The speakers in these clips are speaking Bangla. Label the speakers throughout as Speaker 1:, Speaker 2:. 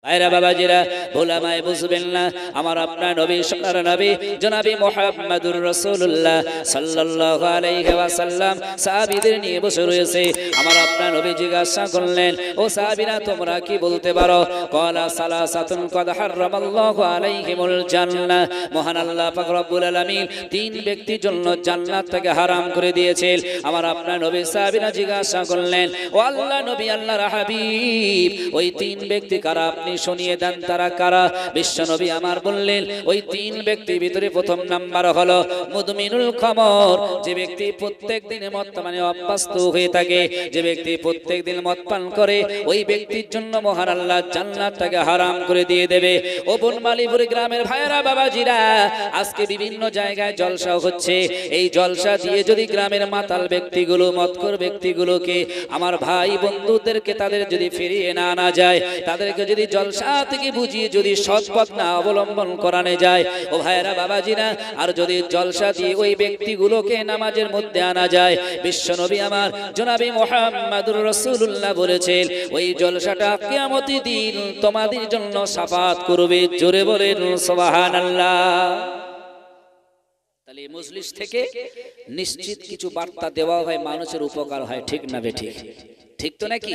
Speaker 1: ভাইরা বাবাজিরা ভোলামায় বুঝবেন না, আমার আপনার নবী সোনার নবী জনাবি মুহাম্মদুর রাসূলুল্লাহ সাল্লাল্লাহু আলাইহি ওয়াসাল্লাম সাহাবীদের নিয়ে বসে রয়েছে। আমার আপনার নবী জিজ্ঞাসা করলেন, ও সাহাবীরা তোমরা কি বলতে পারো? ক্বালা সালাসাতুন ক্বাদ হারামাল্লাহু আলাইহিমুল জান্নাহ, মহান আল্লাহ পাক রব্বুল আলামিন তিন ব্যক্তির জন্য জান্নাত থেকে হারাম করে দিয়েছেন। আমার আপনার নবী সাহাবীরা জিজ্ঞাসা করলেন, ও আল্লাহ নবী আল্লাহর হাবিব, ওই তিন ব্যক্তি কারা? আপনি শুনিয়ে দেন তারা কারা? বিশ্ব নবী আমার বললেন, ওই তিন ব্যক্তির ভিতরে প্রথম নাম্বার হলো মুদমিনুল খামর, যে ব্যক্তি প্রত্যেক দিনে মদ পানে অভ্যস্ত হয়ে থাকে, যে ব্যক্তি প্রত্যেক দিন মদ পান করে, ওই ব্যক্তির জন্য মহান আল্লাহ জান্নাতটাকে হারাম করে দিয়ে দেবে। ও বনমালীপুর গ্রামের ভাইরা বাবাজিরা, আজকে বিভিন্ন জায়গায় জলসা হচ্ছে। এই জলসা দিয়ে যদি গ্রামের মাতাল ব্যক্তিগুলো, মদখোর ব্যক্তিগুলোকে, আমার ভাই বন্ধুদেরকে তাদের যদি ফিরিয়ে না আনা যায়, তাদেরকে যদি জলসা থেকে বুঝিয়ে যদি সৎ পথ না অবলম্বন করানো যায়, ও ভাইরা বাবাজিরা, আর যদি জলসা দিয়ে ওই ব্যক্তিগুলোকে নামাজের মধ্যে আনা যায়, বিশ্বনবী আমার জনাবি মুহাম্মদুর রাসূলুল্লাহ বলেছেন, ওই জলসাটা কিয়ামতের দিন তোমাদের জন্য শাফাত করবে। জোরে বলেন সুবহানাল্লাহ। তাহলে মজলিস থেকে নিশ্চিত কিছু বার্তা দেওয়া হয়, মানুষের উপকার হয়, ঠিক না বেঠিক? ঠিক তো নাকি?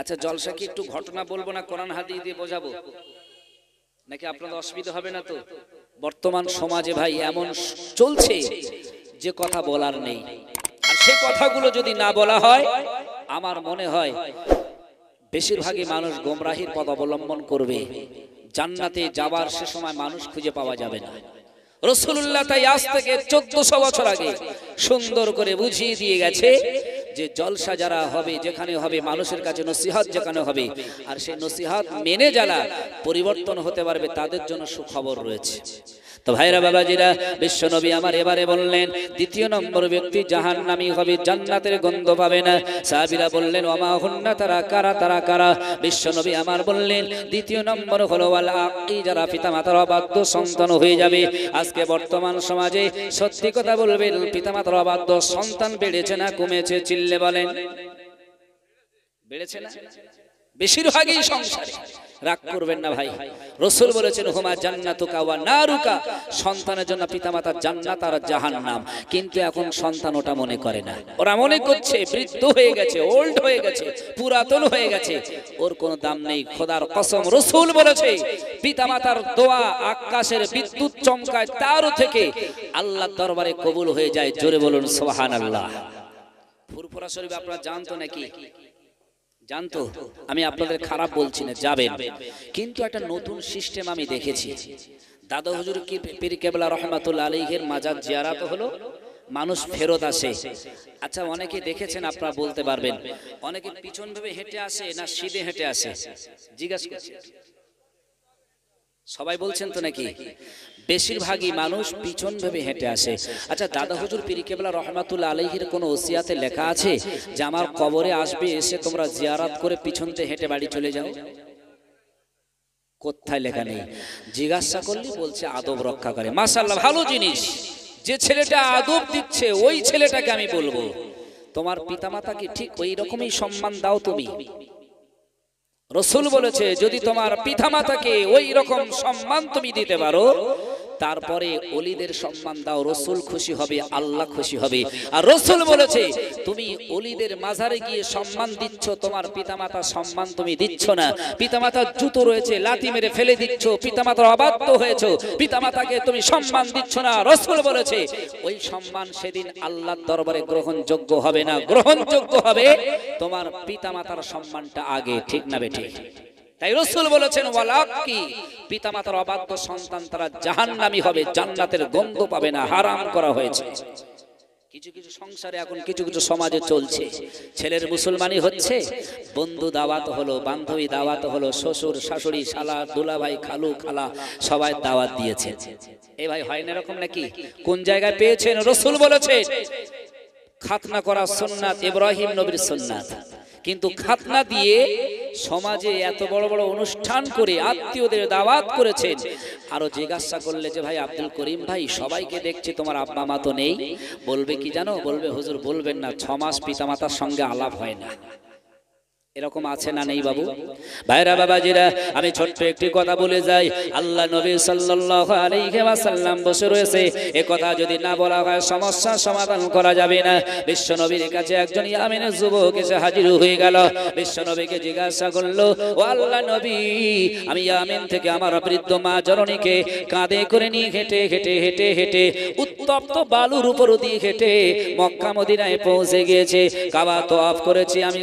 Speaker 1: আচ্ছা, জলসা কি একটু ঘটনা বলবো না কোরআন হাদিস দিয়ে বোঝাবো নাকি? আপনাদের অসুবিধা হবে না তো? বর্তমান সমাজে ভাই এমন চলছে যে কথা বলার নেই, আর সেই কথাগুলো যদি না বলা হয়, আমার মনে হয় বেশিরভাগই মানুষ গোমরাহির পথ অবলম্বন করবে। জান্নাতে যাবার সে সময় মানুষ খুঁজে পাওয়া যাবে না। রাসূলুল্লাহ তাই আজ থেকে 1400 বছর আগে সুন্দর করে বুঝিয়ে দিয়ে গেছে যে জলসা যারা হবে, যেখানে হবে, মানুষের কাছে নসিহত যেখানে হবে, আর সেই নসিহত মেনে যারা পরিবর্তন হতে পারবে, তাদের জন্য সুখবর রয়েছে। তো ভাইরা বাবাজিরা, বিশ্বনবী আমার এবারে বললেন, দ্বিতীয় নম্বর ব্যক্তি জাহান্নামী হবে, জান্নাতের গন্ধ পাবে না। সাহাবীরা বললেন, ওমা হুন্না, তারা কারা? তারা কারা? বিশ্বনবী আমার বললেন, দ্বিতীয় নম্বর হলো ওয়াল আকি, যারা পিতামাতার অবাধ্য সন্তান হয়ে যাবে। আজকে বর্তমান সমাজে সত্যি কথা বলবেন, পিতামাতার অবাধ্য সন্তান বেড়েছে না কমেছে? চিল্লে বলেন, বেড়েছে না? বেশিরভাগই সংসারে। রাগ করবেন না ভাই, রাসূল বলেছেন, হুমা জান্নাতুকা ওয়া নারুকা, সন্তানের জন্য পিতামাতার জান্নাত আর জাহান্নাম। কিন্তু এখন সন্তান ওটা মনে করে না। ওরা মনে করছে বৃদ্ধ হয়ে গেছে, ওল্ড হয়ে গেছে, পুরাতন হয়ে গেছে, ওর কোনো দাম নেই। খোদার কসম, রাসূল বলেছে, পিতামাতার দোয়া আকাশের বিদ্যুৎ চমকায়, তারও থেকে আল্লাহর দরবারে কবুল হয়ে যায়। জোরে বলুন সুবহানাল্লাহ। ফুরফুরা শরীফ আপনারা জানতো নাকি? জানতো? আমি আপনাদের খারাপ বলছি না, যাবেন। কিন্তু একটা নতুন সিস্টেম আমি দেখেছি। দাদা হুজুর পীর কেবলা রহমাতুল্লাহ আলাইহির মাজার জিয়ারত হলো, মানুষ ফেরত আসে। আচ্ছা, অনেকে দেখেছেন, আপনারা বলতে পারবেন, অনেকে পিছন ভাবে হেঁটে আসে না সিধে হেঁটে আসে? জিজ্ঞাসা করছি, সবাই বলছেন তো নাকি? বেশিরভাগই মানুষ পিছন ভেবে হেঁটে আসে। আচ্ছা, দাদা হুজুর পীর কেবলা রহমাতুল্লাহ আলাইহির কোন ওসিয়াতে লেখা আছে যে আমার কবরে আসবে, এসে তোমরা জিয়ারত করে পিছনতে হেঁটে বাড়ি চলে যাও? কোথায় লেখা নেই। জিজ্ঞাসা করলে বলছে আদব রক্ষা করে। মাশাআল্লাহ, ভালো জিনিস। যে ছেলেটা আদব দিচ্ছে, ওই ছেলেটাকে আমি বলবো, তোমার পিতামাতাকে ঠিক ওই রকমই সম্মান দাও তুমি। রাসূল বলেছে, যদি তোমার পিতামাতাকে ওই রকম সম্মান তুমি দিতে পারো, তারপরে ওলিদের সম্মান দাও, রাসূল খুশি হবে, আল্লাহ খুশি হবে। আর রাসূল বলেছে, তুমি ওলিদের মাজারে গিয়ে সম্মান দিচ্ছ, তোমার পিতামাতার সম্মান তুমি দিচ্ছ না। পিতামাতার জুতো রয়েছে, লাথি মেরে ফেলে দিচ্ছ, পিতামাতার অবাধ্য হয়েছ, পিতামাতাকে তুমি সম্মান দিচ্ছ না। রাসূল বলেছে, ওই সম্মান সেদিন আল্লাহর দরবারে গ্রহণযোগ্য হবে না। গ্রহণযোগ্য হবে তোমার পিতামাতার সম্মানটা আগে, ঠিক না বেঠিক? তাই রাসূল বলেছেন, ওয়ালাকি, পিতামাতার অবাধ্য সন্তান তারা জাহান্নামী হবে, জান্নাতের গন্ধ পাবে না, হারাম করা হয়েছে। কিছু কিছু সংসারে এখন, কিছু কিছু সমাজে চলছে, ছেলের মুসলমানি হচ্ছে, বন্ধু দাওয়াত হলো, বান্ধবী দাওয়াত হলো, শ্বশুর শাশুড়ি শালা দুলাভাই খালু খালা সবাই দাওয়াত দিয়েছে। এই ভাই হয় না এরকম নাকি? কোন জায়গায় পেয়েছেন? রাসূল বলেছেন, খাতনা করা সুন্নাত, ইব্রাহিম নবীর সুন্নাত। কিন্তু খাতনা দিয়ে সমাজে এত বড় বড় অনুষ্ঠান করে আত্মীয়দের দাওয়াত করেছেন। আরো জিজ্ঞাসা করলে যে ভাই আব্দুল করিম ভাই, সবাইকে দেখছি, তোমার আব্বা মা তো নেই, বলবে কি জানো? বলবে, হুজুর বলবেন না, 6 মাস পিতামাতার সঙ্গে আলাপ হয় না। এরকম আছে না নেই বাবু? ভাইরা বাবাজিরা, আমি ছোট্ট একটি কথা বলে যাই। আল্লাহ নবী সাল্লাল্লাহু আলাইহি ওয়াসাল্লাম বসে রয়েছে, এ কথা যদি না বলা হয় সমস্যার সমাধান করা যাবে না। বিশ্ব নবীর কাছে একজন ইয়ামেনের যুবক এসে হাজির হয়ে গেল। বিশ্ব নবীকে জিজ্ঞাসা করলো, ও আল্লাহ নবী, আমি ইয়ামেন থেকে আমার বৃদ্ধ মা জননীকে কাঁধে করে নিয়ে হেঁটে হেঁটে হেঁটে হেঁটে উত্তপ্ত বালুর উপর দিয়ে হেঁটে মক্কা মদিনায় পৌঁছে গিয়েছে। কাবা তওয়াফ করেছি, আমি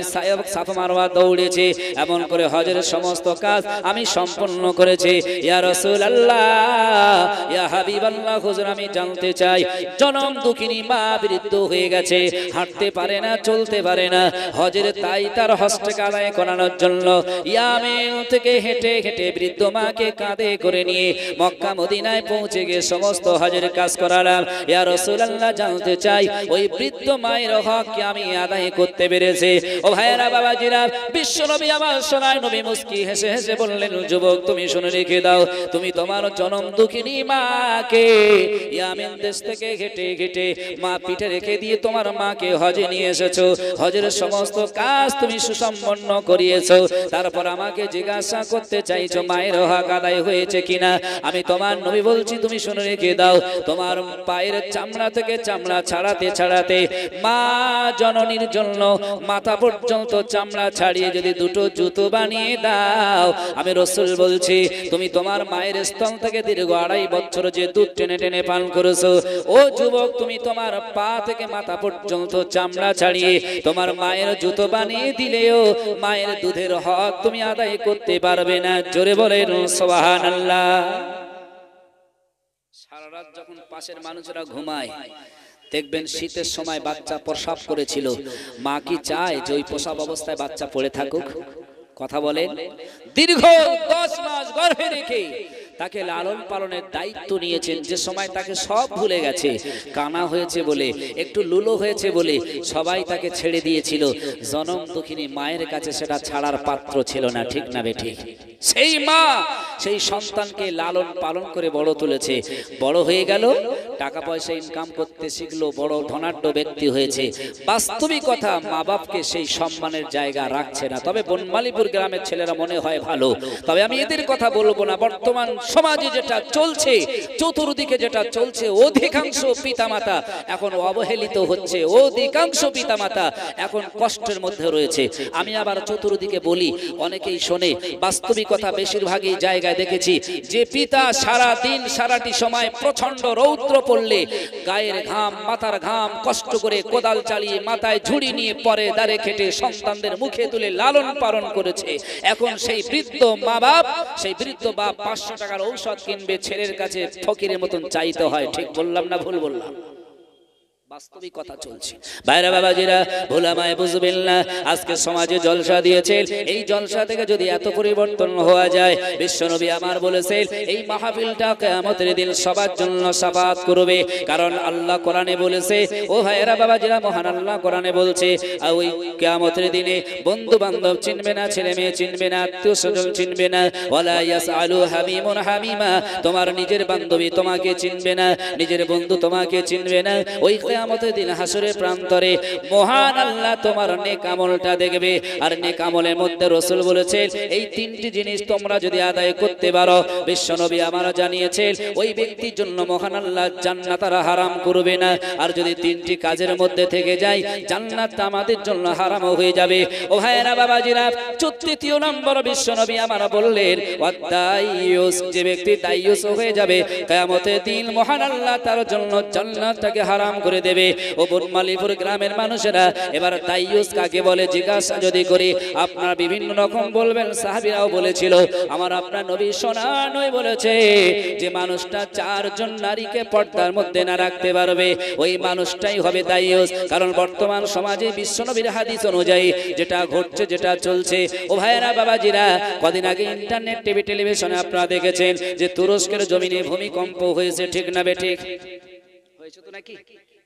Speaker 1: সাফা মারওয়া দৌড়েছি, এমন করে হজের সমস্ত কাজ আমি সম্পন্ন করেছি। ইয়া রাসূলুল্লাহ, ইয়া হাবিবাল্লাহ, হুজুর আমি জানতে চাই, জনম দুঃখিনী মা বৃদ্ধ হয়ে গেছে, হাঁটতে পারে না, চলতে পারে না, হজের তাই তার হজটাকে আদায় করানোর জন্য ইয়ামেন থেকে হেঁটে হেঁটে বৃদ্ধ মাকে কাঁধে করে নিয়ে মক্কা মদিনায় পৌঁছে গিয়ে সমস্ত হজের কাজ করালাম। ইয়া রাসূলুল্লাহ, জানতে চাই ওই বৃদ্ধ মায়ের হক কি আমি আদায় করতে পেরেছি? ও ভাইয়েরা বাবাজিরা, বিশ্ব নবী আমার সোনার নবী মুস্কি হেসে হেসে বললেন, যুবক তুমি শুনে রেখে দাও, তুমি তোমার জনম দুঃখিনী মাকে ইয়ামেন দেশ থেকে হেঁটে হেঁটে মা পিঠে রেখে দিয়ে তোমার মাকে হজে নিয়ে এসেছো, হজের সমস্ত কাজ তুমি সুসম্পন্ন করিয়েছো, তারপর আমাকে জিজ্ঞাসা করতে চাইছো মায়ের হক আদায় হয়েছে কিনা? আমি তোমার নবী বলছি, তুমি শুনে রেখে দাও, তোমার পায়ের চামড়া থেকে চামড়া ছাড়াতে ছাড়াতে মা জননীর জন্য মাথা পর্যন্ত চামড়া ছাড়িয়ে যদি দুটো জুতো বানিয়ে দাও, আমি রাসূল বলছি, তুমি তোমার মায়ের স্তন থেকে দীর্ঘ 2.5 বছর যে দুধ টেনে টেনে পান করেছো, ও যুবক তুমি তোমার পা থেকে মাথা পর্যন্ত চামড়া ছাড়িয়ে তোমার মায়ের জুতো বানিয়ে দিলেও মায়ের দুধের হক তুমি আদায় করতে পারবে না। জোরে বলেন সুবহানাল্লাহ। সারা রাত যখন পাশের মানুষরা ঘুমায়, দেখবেন শীতের সময় বাচ্চা প্রসাব করেছিল, মা কি চায় যে ওই প্রসাব অবস্থায় বাচ্চা পড়ে থাকুক? কথা বলেন। দীর্ঘ 10 মাস গর্ভে রেখে তাকে লালন পালনের দায়িত্ব নিয়েছেন, যে সময় তাকে সব ভুলে গেছে, কানা হয়েছে বলে, একটু লুলো হয়েছে বলে সবাই তাকে ছেড়ে দিয়েছিল। জনম দুঃখিনী মায়ের কাছে সেটা ছাড়ার পাত্র ছিল না, ঠিক না বেঠিক? সেই মা সেই সন্তানকে লালন পালন করে বড় তুলেছে, বড় হয়ে গেল, টাকা পয়সা ইনকাম করতে শিখলো, বড় ধনাঢ্য ব্যক্তি হয়েছে। বাস্তবিক কথা, মা বাপকে সেই সম্মানের জায়গা রাখছে না। তবে বনমালীপুর গ্রামের ছেলেরা মনে হয় ভালো, তবে আমি এদের কথা বলবো না। বর্তমান সমাজে যেটা চলছে, চতুর্দিকে যেটা চলছে, অধিকাংশ পিতামাতা এখন অবহেলিত হচ্ছে, অধিকাংশ পিতামাতা এখন কষ্টের মধ্যে রয়েছে। আমি আবার চতুর্দিকে বলি, অনেকেই শোনে, বাস্তবিক কথা বেশিরভাগই জায়গায় দেখেছি যে পিতা সারা দিন সারাটি সময় প্রচন্ড রৌদ্র পড়লে গায়ের ঘাম মাথার ঘাম কষ্ট করে কোদাল চালিয়ে মাথায় ঝুড়ি নিয়ে পরে দাঁড়ে খেটে সন্তানদের মুখে তুলে লালন পালন করেছে। এখন সেই বৃদ্ধ মা বাপ, সেই বৃদ্ধ বাপ 500 টাকার ঔষধ কিনবে, ছেলের কাছে ফকিরের মতন চাইতে হয়। ঠিক বললাম না ভুল বললাম? বাস্তবিক কথা চলছে। ভাইরা বাবাজিরা, ভোলামায় বুঝবেন না, আজকে সমাজে জলসা দিয়েছেন, এই জলসা থেকে যদি এত পরিবর্তন হওয়া যায়, বিশ্বনবী আমার বলেছেন এই মাহফিলটা কিয়ামতের দিন সবার জন্য শাফাআত করবে। কারণ আল্লাহ কোরআনে বলেছে, ও ভাইরা বাবাজিরা, মহান আল্লাহ কোরআনে বলছে, ওই কিয়ামতের দিনে বন্ধু বান্ধব চিনবে না, ছেলে মেয়ে চিনবে না, আত্মীয় স্বজন চিনবে না, ওয়ালা ইয়াসআলু হামিমুন হামিমা, তোমার নিজের বান্ধবী তোমাকে চিনবে না, নিজের বন্ধু তোমাকে চিনবে না। ওই কিয়ামতের দিন হাসরের প্রান্তরে মহান আল্লাহ তোমার নেক আমলটা দেখবে। আর নেক আমলের মধ্যে রাসূল বলেছেন, এই 3টি জিনিস তোমরা যদি আদায় করতে পারো, বিশ্বনবী আমারা জানিয়েছেন, ওই ব্যক্তির জন্য মহান আল্লাহ জান্নাত আর হারাম করবে না। আর যদি 3টি কাজের মধ্যে থেকে যায়, জান্নাত আমাদের জন্য হারাম হয়ে যাবে। ও ভাইরা বাবাজিরা, 33 নম্বর বিশ্বনবী আমারা বললেন, ওয়াদাইয়ুস, যে ব্যক্তি দাইয়ুস হয়ে যাবে, কিয়ামতের দিন মহান আল্লাহ তার জন্য জান্নাতটাকে হারাম করে দেবে। ও বনমালীপুর গ্রামের মানুষেরা, এবার দাইয়ুস কাকে বলে জিজ্ঞাসা যদি করি, আপনারা বিভিন্ন রকম বলবেন। সাহাবীরাও বলেছিল, আমার আপনার নবী সোনার নবী বলেছে যে মানুষটা 4 জন নারীকে পর্দার মধ্যে না রাখতে পারবে, ওই মানুষটাই হবে দাইয়ুস। কারণ বর্তমান সমাজে বিশ্বনবীর হাদিস অনুযায়ী যেটা ঘটছে, যেটা চলছে, ও ভাইয়েরা বাবাজিরা, কদিন আগে ইন্টারনেট টিভি টেলিভিশনে আপনারা দেখেছেন যে তুরস্কের জমিনে ভূমিকম্প হয়েছে, ঠিক না বেঠিক? হয়েছে তো নাকি?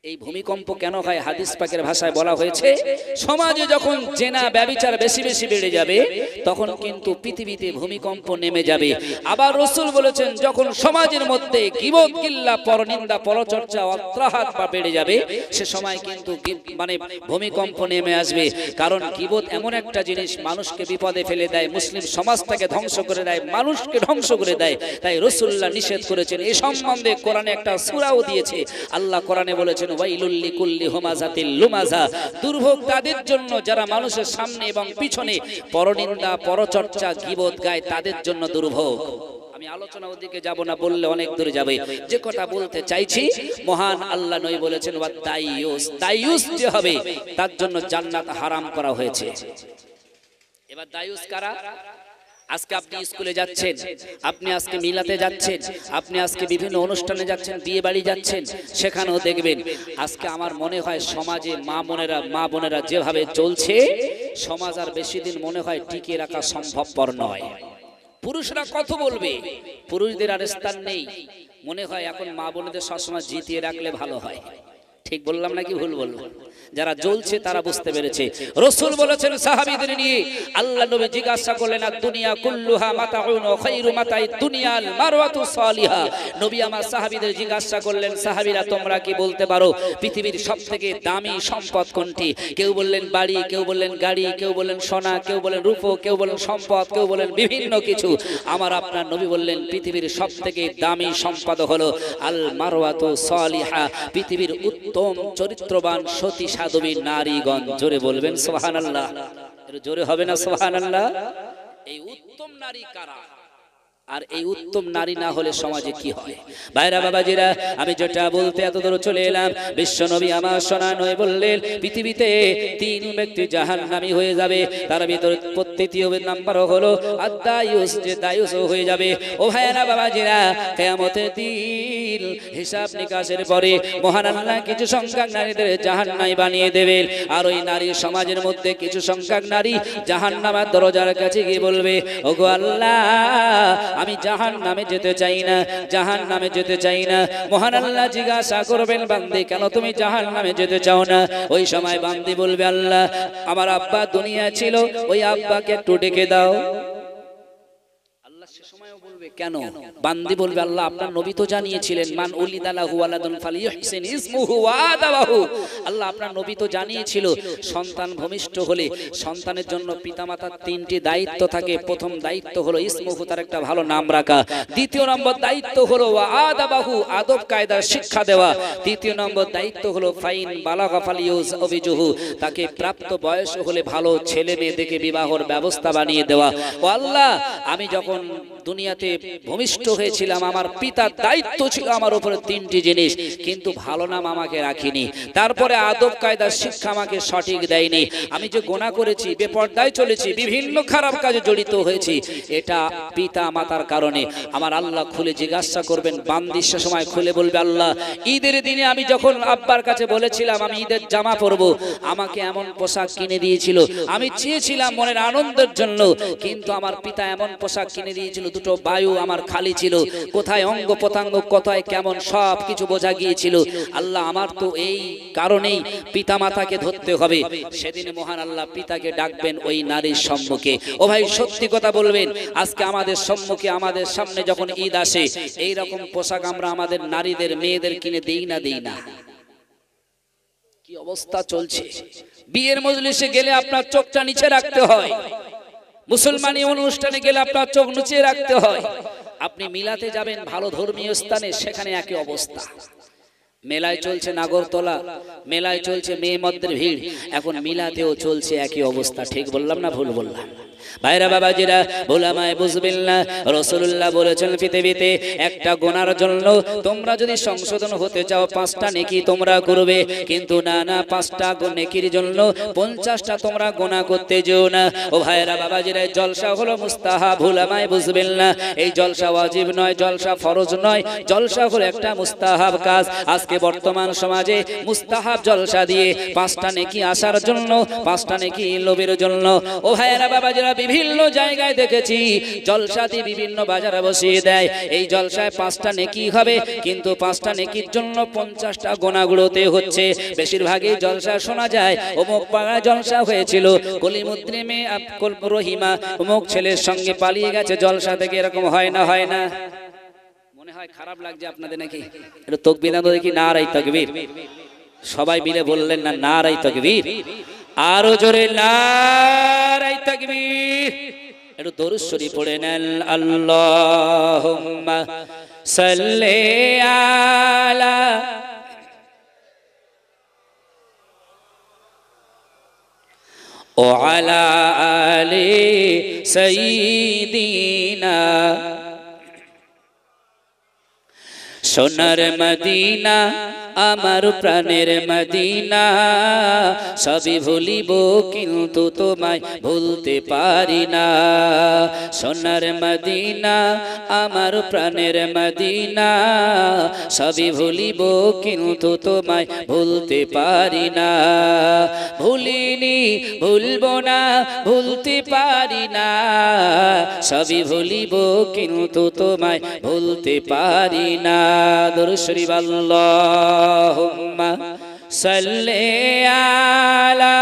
Speaker 1: এই ভূমিকম্প কেন হয়? হাদিস পাকের ভাষায় বলা হয়েছে, সমাজে যখন জেনা ব্যভিচার বেশি বেশি বেড়ে যাবে তখন কিন্তু পৃথিবীতে ভূমিকম্প নেমে যাবে। আবার রাসূল বলেছেন, যখন সমাজের মধ্যে গীবত গিল্লা পরনিন্দা পরচর্চা অত্যাহাত বা বেড়ে যাবে সে সময় কিন্তু মানে ভূমিকম্প নেমে আসবে। কারণ গীবত এমন একটা জিনিস মানুষকে বিপদে ফেলে দেয়, মুসলিম সমাজটাকে ধ্বংস করে দেয়, মানুষকে ধ্বংস করে দেয়। তাই রাসূলুল্লাহ নিষেধ করেছেন। এই সম্বন্ধে কোরআনে একটা সূরাও দিয়েছে। আল্লাহ কোরআনে বলেছেন, ওয়াইলুল লিকুল্লি হুমাযাতিল লুমাযা, দুর্ভোগ তাদের জন্য যারা মানুষের সামনে এবং পিছনে পরনিন্দা পরচর্চা গীবত গায়, তাদের জন্য দুর্ভোগ। আমি আলোচনা ওদিকে যাব না, বললে অনেক দূরে যাবে। যে কথা বলতে চাইছি, মহান আল্লাহ নবী বলেছেন, ওয়া দাইয়ুস, দাইয়ুস যে হবে তার জন্য জান্নাত হারাম করা হয়েছে। এবার দাইয়ুস কারা? আজকে আপনি স্কুলে যাচ্ছেন, আপনি আজকে মিলাতে যাচ্ছেন, আপনি আজকে বিভিন্ন অনুষ্ঠানে যাচ্ছেন, বিয়ে বাড়ি যাচ্ছেন, সেখানেও দেখবেন আজকে আমার মনে হয় সমাজে মা বোনেরা যেভাবে চলছে, সমাজ আর বেশি দিন মনে হয় টিকিয়ে রাখা সম্ভবপর নয়। পুরুষরা কত বলবে, পুরুষদের আর স্থান নেই। মনে হয় এখন মা বোনেদের সবসময় জিতিয়ে রাখলে ভালো হয়। ঠিক বললাম নাকি ভুল বললাম? যারা জ্বলছে তারা বুঝতে পেরেছে। রাসূল বলেছেন সাহাবীদের নিয়ে, আল্লাহ নবী জিজ্ঞাসা করলেন, দুনিয়া কুল্লুহা মাতাউন ওয়া খায়রু মাতাই দুনিয়াল মারওয়াতু সালিহা। নবী আমার সাহাবীদের জিজ্ঞাসা করলেন, সাহাবীরা তোমরা কি বলতে পারো পৃথিবীর সবথেকে দামি সম্পদ কোনটি? কেউ বললেন বাড়ি, কেউ বললেন গাড়ি, কেউ বললেন সোনা, কেউ বললেন রূপো, কেউ বললেন সম্পদ, কেউ বললেন বিভিন্ন কিছু। আমার আপনার নবী বললেন, পৃথিবীর সবথেকে দামি সম্পদ হলো আল মারওয়াতু সালিহা, পৃথিবীর উত্তম চরিত্রবান সতী সাধবী নারীগণ। জোরে বলবেন সুবহানাল্লাহ। জোরে হবে না সুবহানাল্লাহ? এই উত্তম নারী কারা? আর এই উত্তম নারী না হলে সমাজে কি হয়? ভাইরা বাবাজিরা, আমি যেটা বলতে এত দূর চলে এলাম, বিশ্ব নবী আমার সোনা নয় বললেন পৃথিবীতে 3 ব্যক্তি জাহান্নামী হয়ে যাবে। তার ভিতরে তৃতীয় নাম্বার হলো আদ-দায়ুস, যে দায়ুস হয়ে যাবে। ও ভাইরা বাবাজিরা, কিয়ামতের দিন হিসাব নিকাশের পরে মহান আল্লাহ কিছু সংখ্যক নারীদের জাহান্নামী বানিয়ে দেবেন। আর ওই নারী সমাজের মধ্যে কিছু সংখ্যক নারী জাহান্নামের দরজার কাছে গিয়ে বলবে, ওগো আল্লাহ, আমি জাহান্নামে যেতে চাই না, জাহান্নামে যেতে চাই না। মহান আল্লাহ জিজ্ঞাসা করবেন, বান্দি কেন তুমি জাহান্নামে যেতে চাও না? ওই সময় বান্দি বলবে, আল্লাহ, আমার আব্বা দুনিয়া ছিল, ওই আব্বাকে একটু ডেকে দাও। সে সময়ও বলবে কেন? বান্দি বলবে, আল্লাহ আপনার নবী তো জানিয়েছিলেন, মান উলিদালাহু ওয়ালাদুন ফালিয়ুহসিন ইসমুহু ওয়া আদাবাহু। আল্লাহ আপনার নবী তো জানিয়েছিল সন্তান ভূমিষ্ঠ হলে সন্তানের জন্য পিতামাতার 3টি দায়িত্ব থাকে। প্রথম দায়িত্ব হলো ইসমুহু, তার একটা ভালো নাম রাখা। দ্বিতীয় নম্বর দায়িত্ব হলো ওয়া আদাবাহু, আদব কায়দার শিক্ষা দেওয়া। তৃতীয় নম্বর দায়িত্ব হলো ফাইন বালাগা ফালিউজ অবিজুহু, তাকে প্রাপ্ত বয়স হলে ভালো ছেলে মেয়ে দেখে বিবাহের ব্যবস্থা বানিয়ে দেওয়া। ও আল্লাহ, আমি যখন দুনিয়াতে ভূমিষ্ঠ হয়েছিলাম আমার পিতার দায়িত্ব ছিল আমার উপরে 3টি জিনিস, কিন্তু ভালো নাম আমাকে রাখিনি। তারপরে আদব কায়দার শিক্ষা আমাকে সঠিক দেয়নি। আমি যে গুনাহ করেছি, বেপরদায় চলেছি, বিভিন্ন খারাপ কাজে জড়িত হয়েছি, এটা পিতা মাতার কারণে। আমার আল্লাহ খুলে জিজ্ঞাসা করবেন, বান্দি সে সময় খুলে বলবে, আল্লাহ ঈদের দিনে আমি যখন আব্বার কাছে বলেছিলাম আমি ঈদের জামা পরবো, আমাকে এমন পোশাক কিনে দিয়েছিল, আমি চেয়েছিলাম মনের আনন্দের জন্য, কিন্তু আমার পিতা এমন পোশাক কিনে দিয়েছিল, দুটো বায়ু আমার খালি ছিল, কোথায় অঙ্গ প্রত্যঙ্গ কোথায় কেমন সব কিছু বোঝা গিয়েছিল। আল্লাহ আমার তো এই কারণেই পিতামাতাকে ধরতে হবে। সেদিন মহান আল্লাহ পিতাকে ডাকবেন ওই নারীর সম্মুখে। ও ভাই, সত্যি কথা বলবেন, আজকে আমাদের সম্মুখে আমাদের সামনে যখন ঈদ আসে, এই রকম পোশাক আমরা আমাদের নারীদের মেয়েদের কিনে দেই না? কি অবস্থা চলছে! বিয়ের মজলিসে গেলে আপনার চোখটা নিচে রাখতে হয়, মুসলমানি অনুষ্ঠানে গেলে আপনার চোখ নিচে রাখতে হয়। আপনি মিলাতে যাবেন ভালো ধর্মীয় স্থানে, সেখানে একই অবস্থা। মেলায় চলছে নাগরতলা, মেলায় চলছে মেয়ে মদ্দের ভিড়, এখন মিলাতেও চলছে একই অবস্থা। ঠিক বললাম না ভুল বললাম? ভাইরা বাবাজিরা, ভোলামায় বুঝবেন না, রাসূলুল্লাহ বলেছেন পৃথিবীতে একটা গুনার জন্য তোমরা যদি সংশোধন হতে চাও 5টা নেকি তোমরা করবে, কিন্তু না 5টা নেকির জন্য 50টা তোমরা গুনাহ করতে যেও না। ও ভাইরা বাবাজিরা, জলসা হলো মুস্তাহাব, ভোলামায় বুঝবেন না, এই জলসা ওয়াজিব নয়, জলসা ফরজ নয়, জলসা হলো একটা মুস্তাহাব কাজ। আজকে বর্তমান সমাজে মুস্তাহাব জলসা দিয়ে 5টা নেকি আসার জন্য, 5টা নেকি লোভের জন্য। ও ভাইরা বাবাজিরা, আমরা বিভিন্ন জায়গায় দেখেছি জলসাতে বিভিন্ন বাজারে বসিয়ে দেয়, এই জলসায় 5টা নেকি হবে, কিন্তু 5টা নেকির জন্য 50টা গোনাগুলোতে হচ্ছে। বেশিরভাগই জলসা শোনা যায় অমুক পাড়ায় জলসা হয়েছিল, কলিমুদ্রে মেয়ে রহিমা অমুক ছেলের সঙ্গে পালিয়ে গেছে জলসা থেকে, এরকম হয় না? হয় না? মনে হয় খারাপ লাগছে আপনাদের নাকি? একটু তাকবীর দাও দেখি, নারায়ে তাকবীর। সবাই মিলে বললেন না নারায়ে তাকবীর? আরো জোরে নারায়ে তাকবীর। একটু দরুদ শরীফ পড়ে নেন, আল্লাহুম্মা সাল্লি আলা ও আলা আলি সাইয়্যিদিনা। সোনার মদিনা আমার প্রাণের মদিনা, সবই ভুলিব কিন্তু তোমায় ভুলতে পারি না। সোনার মদিনা আমার প্রাণের মদিনা, সবই ভুলিব কিন্তু তোমায় ভুলতে পারি না। ভুলিনি ভুলব না ভুলতে পারি না, সবই ভুলিব কিন্তু তোমায় ভুলতে পারি না। দরুদ শরীফ আল্লাহুম্মা সাল্লি আলা।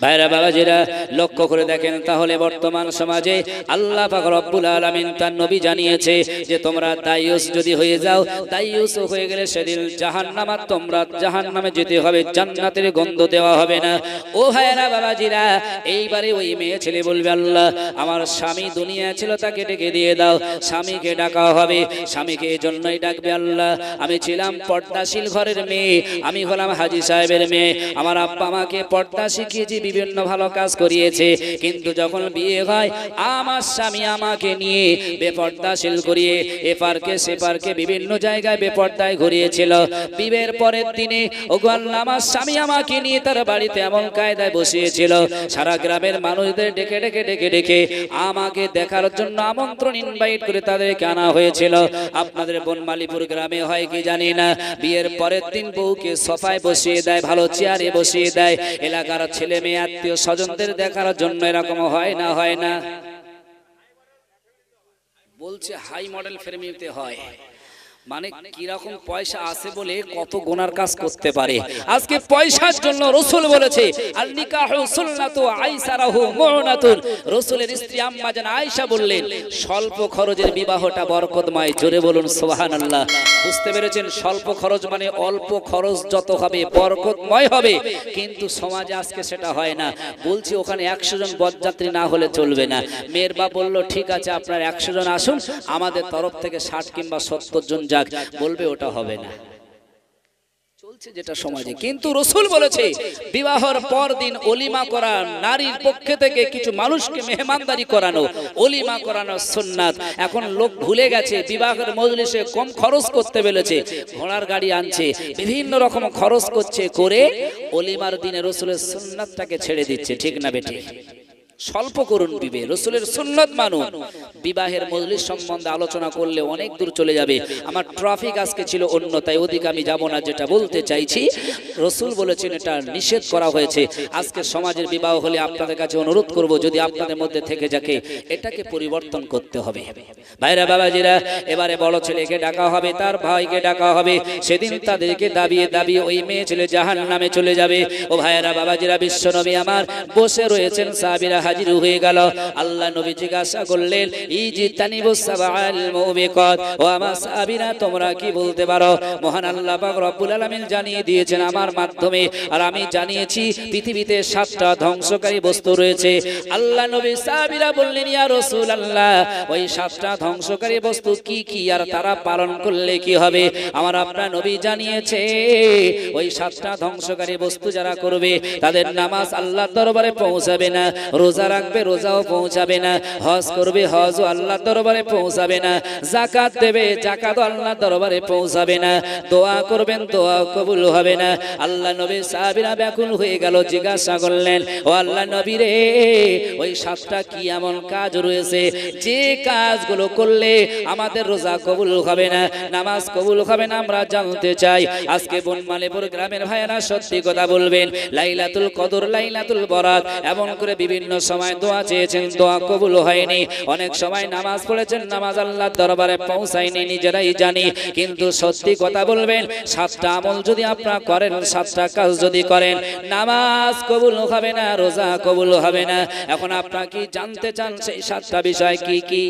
Speaker 1: ভাইরা বাবাজিরা লক্ষ্য করে দেখেন তাহলে বর্তমান সমাজে আল্লাহ পাক রব্বুল আলামিন তার নবী জানিয়েছে যে তোমরা দায়ুস যদি হয়ে যাও, দায়ুস হয়ে গেলে সেদিন জাহান্নামে তোমরা জাহান্নামে যেতে হবে, জান্নাতের গন্ধ দেওয়া হবে না। ও ভাইরা বাবাজিরা, এইবারে ওই মেয়ে ছেলে বলবে আল্লাহ আমার স্বামী দুনিয়া ছিল তাকে ডেকে দিয়ে দাও। স্বামীকে ডাকা হবে, স্বামীকে এই জন্যই ডাকবে আল্লাহ আমি ছিলাম পর্দাশীল ঘরের মেয়ে, আমি হলাম হাজী সাহেবের মেয়ে, আমার আব্বা আমাকে পর্দা শিখিয়েছে, বিভিন্ন ভালো কাজ করিয়েছে, কিন্তু যখন বিয়ে হয় আমার স্বামী আমাকে নিয়ে বেপর্দাশীল করিয়ে এপারকে সেপারকে বিভিন্ন জায়গায় বেপর্দায় ঘুরিয়েছিল। বিয়ের পরের দিনে ওগো আল্লাহ আমার স্বামী আমাকে নিয়ে তার বাড়িতে এমন কায়দায় বসিয়েছিল, সারা গ্রামের মানুষদের ডেকে ডেকে ডেকে ডেকে আমাকে দেখার জন্য আমন্ত্রণ ইনভাইট করে তাদেরকে আনা হয়েছিল। আপনাদের বনমালীপুর গ্রামে হয় কি জানি না, বিয়ের পরের দিন বউকে সোফায় বসিয়ে দেয়, ভালো চেয়ারে বসিয়ে দেয়, এলাকার ছেলে মেয়ে আত্মীয় স্বজনদের দেখার জন্য। এরকম হয় না? হয় না? বলছে হাই মডেল ফ্রেমিতে হয়, মানে কিরকম পয়সা আছে বলে কত গোনার কাজ করতে পারে। আজকে পয়সার জন্য রাসূল বলেছে আল নিকাহু সুন্নাতু আইসারাহু মুনাতুন। রাসূলের স্ত্রী আম্মা জান আয়েশা বললেন স্বল্প খরচের বিবাহটা বরকতময়। জোরে বলুন সুবহানাল্লাহ। বুঝতে পেরেছেন? স্বল্প খরচ মানে অল্প খরচ যত হবে বরকতময় হবে, কিন্তু সমাজে আজকে সেটা হয় না। বলছি ওখানে 100 জন বরযাত্রী না হলে চলবে না। মেয়ের বাপ বলল ঠিক আছে আপনার 100 জন আসুন, আমাদের তরফ থেকে 60 কিংবা 70 জন যাক। বলবে ওটা হবে না, চলছে যেটা সমাজে। কিন্তু রাসূল বলেছে বিবাহের পর দিন ওলিমা করা, নারীর পক্ষে থেকে কিছু মানুষকে মেহমানদারি করানো, ওলিমা করানো সুন্নাত। এখন লোক ভুলে গেছে, বিবাহের মজলিসে কম খরচ করতে বলেছে, ঘোড়ার গাড়ি আনছে, বিভিন্ন রকম খরচ করছে, করে ওলিমার দিনে রাসূলের সুন্নাতটাকে ছেড়ে দিচ্ছে। ঠিক না বেটি? স্বল্প করুন বিবাহ, রাসূলের সুন্নাত মানুন। বিবাহের মজলিস সম্বন্ধে আলোচনা করলে অনেক দূর চলে যাবে। আমার ট্রাফিক আজকে ছিল অন্য, তাই ওদিকে আমি যাব না। যেটা বলতে চাইছি, রাসূল বলেছেন এটা নিষেধ করা হয়েছে। আজকে সমাজের বিবাহ হলে আপনাদের কাছে অনুরোধ করব, যদি আপনাদের মধ্যে থেকে যাকে এটাকে পরিবর্তন করতে হবে। ভাইরা বাবাজিরা, এবারে বড় ছেলেকে ডাকা হবে, তার ভাইকে ডাকা হবে, সেদিন তাদেরকে দাবিয়ে দাবিয়ে ওই মেয়ে ছেলে জাহান্নামে চলে যাবে। ও ভাইরা বাবাজিরা, বিশ্বনবী আমার বসে রয়েছেন, সাহাবীরা হাজির হয়ে গেল। আল্লাহ নবী জিজ্ঞাসা করলেন ইজতানিবুস সাবআল মুবিকাত, ও আমার সাহাবীরা তোমরা কি বলতে পারো? মহান আল্লাহ পাক রব্বুল আলামিন জানিয়ে দিয়েছেন আমার মাধ্যমে, আর আমি জানিয়েছি পৃথিবীতে 7টা ধ্বংসকারী বস্তু রয়েছে। আল্লাহ নবী সাহাবীরা বললেন ইয়া রাসূলুল্লাহ ওই 7টা ধ্বংসকারী বস্তু কি কি, আর তারা পালন করলে কি হবে? আমার আপনার নবী জানিয়েছে ওই 7টা ধ্বংসকারী বস্তু যারা করবে তাদের নামাজ আল্লাহর দরবারে পৌঁছাবে না, রোজা রোজা রাখবে, রোজাও পৌঁছাবে না, হজ করবে, হজও আল্লাহর দরবারে পৌঁছাবে না, যাকাত দেবে, যাকাতও আল্লাহর দরবারে পৌঁছাবে না, দোয়া করবেন, দোয়াও কবুল হবে না। আল্লাহ নবী সাহাবীরা ব্যাকুল হয়ে গেল, জিজ্ঞাসা করলেন, ও আল্লাহ নবী রে, ওই 7টা কি এমন কাজ রয়েছে যে কাজগুলো করলে আমাদের রোজা কবুল হবে না, নামাজ কবুল হবে না? আমরা জানতে চাই। আজকে বনমালীপুর গ্রামের ভাইয়েরা সত্যি কথা বলবেন, লাইলাতুল কদর, লাইলাতুল বরাত, এমন করে বিভিন্ন সময় দোয়া চেয়েছেন, দোয়া কবুল হয়নি। অনেক সময় নামাজ পড়েছেন, নামাজ আল্লাহর দরবারে পৌঁছায়নি, নিজেরাই জানি। কিন্তু সত্যি কথা বলবেন, 7টা আমল যদি আপনারা করেন, 7টা কাজ যদি করেন, নামাজ কবুল হবে না, রোজা কবুল হবে না। এখন আপনারা কি জানতে চান সেই 7টা বিষয় কি কি?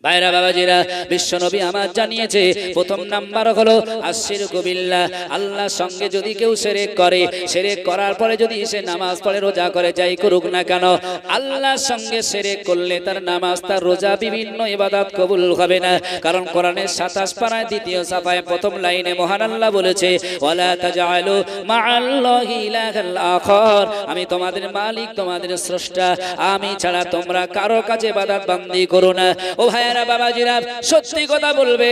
Speaker 1: ভাইরা বাবাজিরা, বিশ্বনবী আমার জানিয়েছে, প্রথম নাম্বার হলো আশিরকু বিল্লাহ, আল্লাহর সঙ্গে যদি কেউ শিরক করে, শিরক করার পরে যদি সে নামাজ পড়ে, রোজা করে, যাই করুক না কেন, আল্লাহর সঙ্গে শিরক করলে তার নামাজ, তার রোজা, বিভিন্ন ইবাদত কবুল হবে না। কারণ কোরআনের 27 পারায় 2য় সাফায় 1ম লাইনে মহান আল্লাহ বলেছে, ওয়ালা তাজআলু মাআল্লাহি ইলাহাল আখার, আমি তোমাদের মালিক, তোমাদের স্রষ্টা, আমি ছাড়া তোমরা কারো কাছে ইবাদত বান্দি করো না। ও ভাই বাবাজিরা, সত্যি কথা বলবে,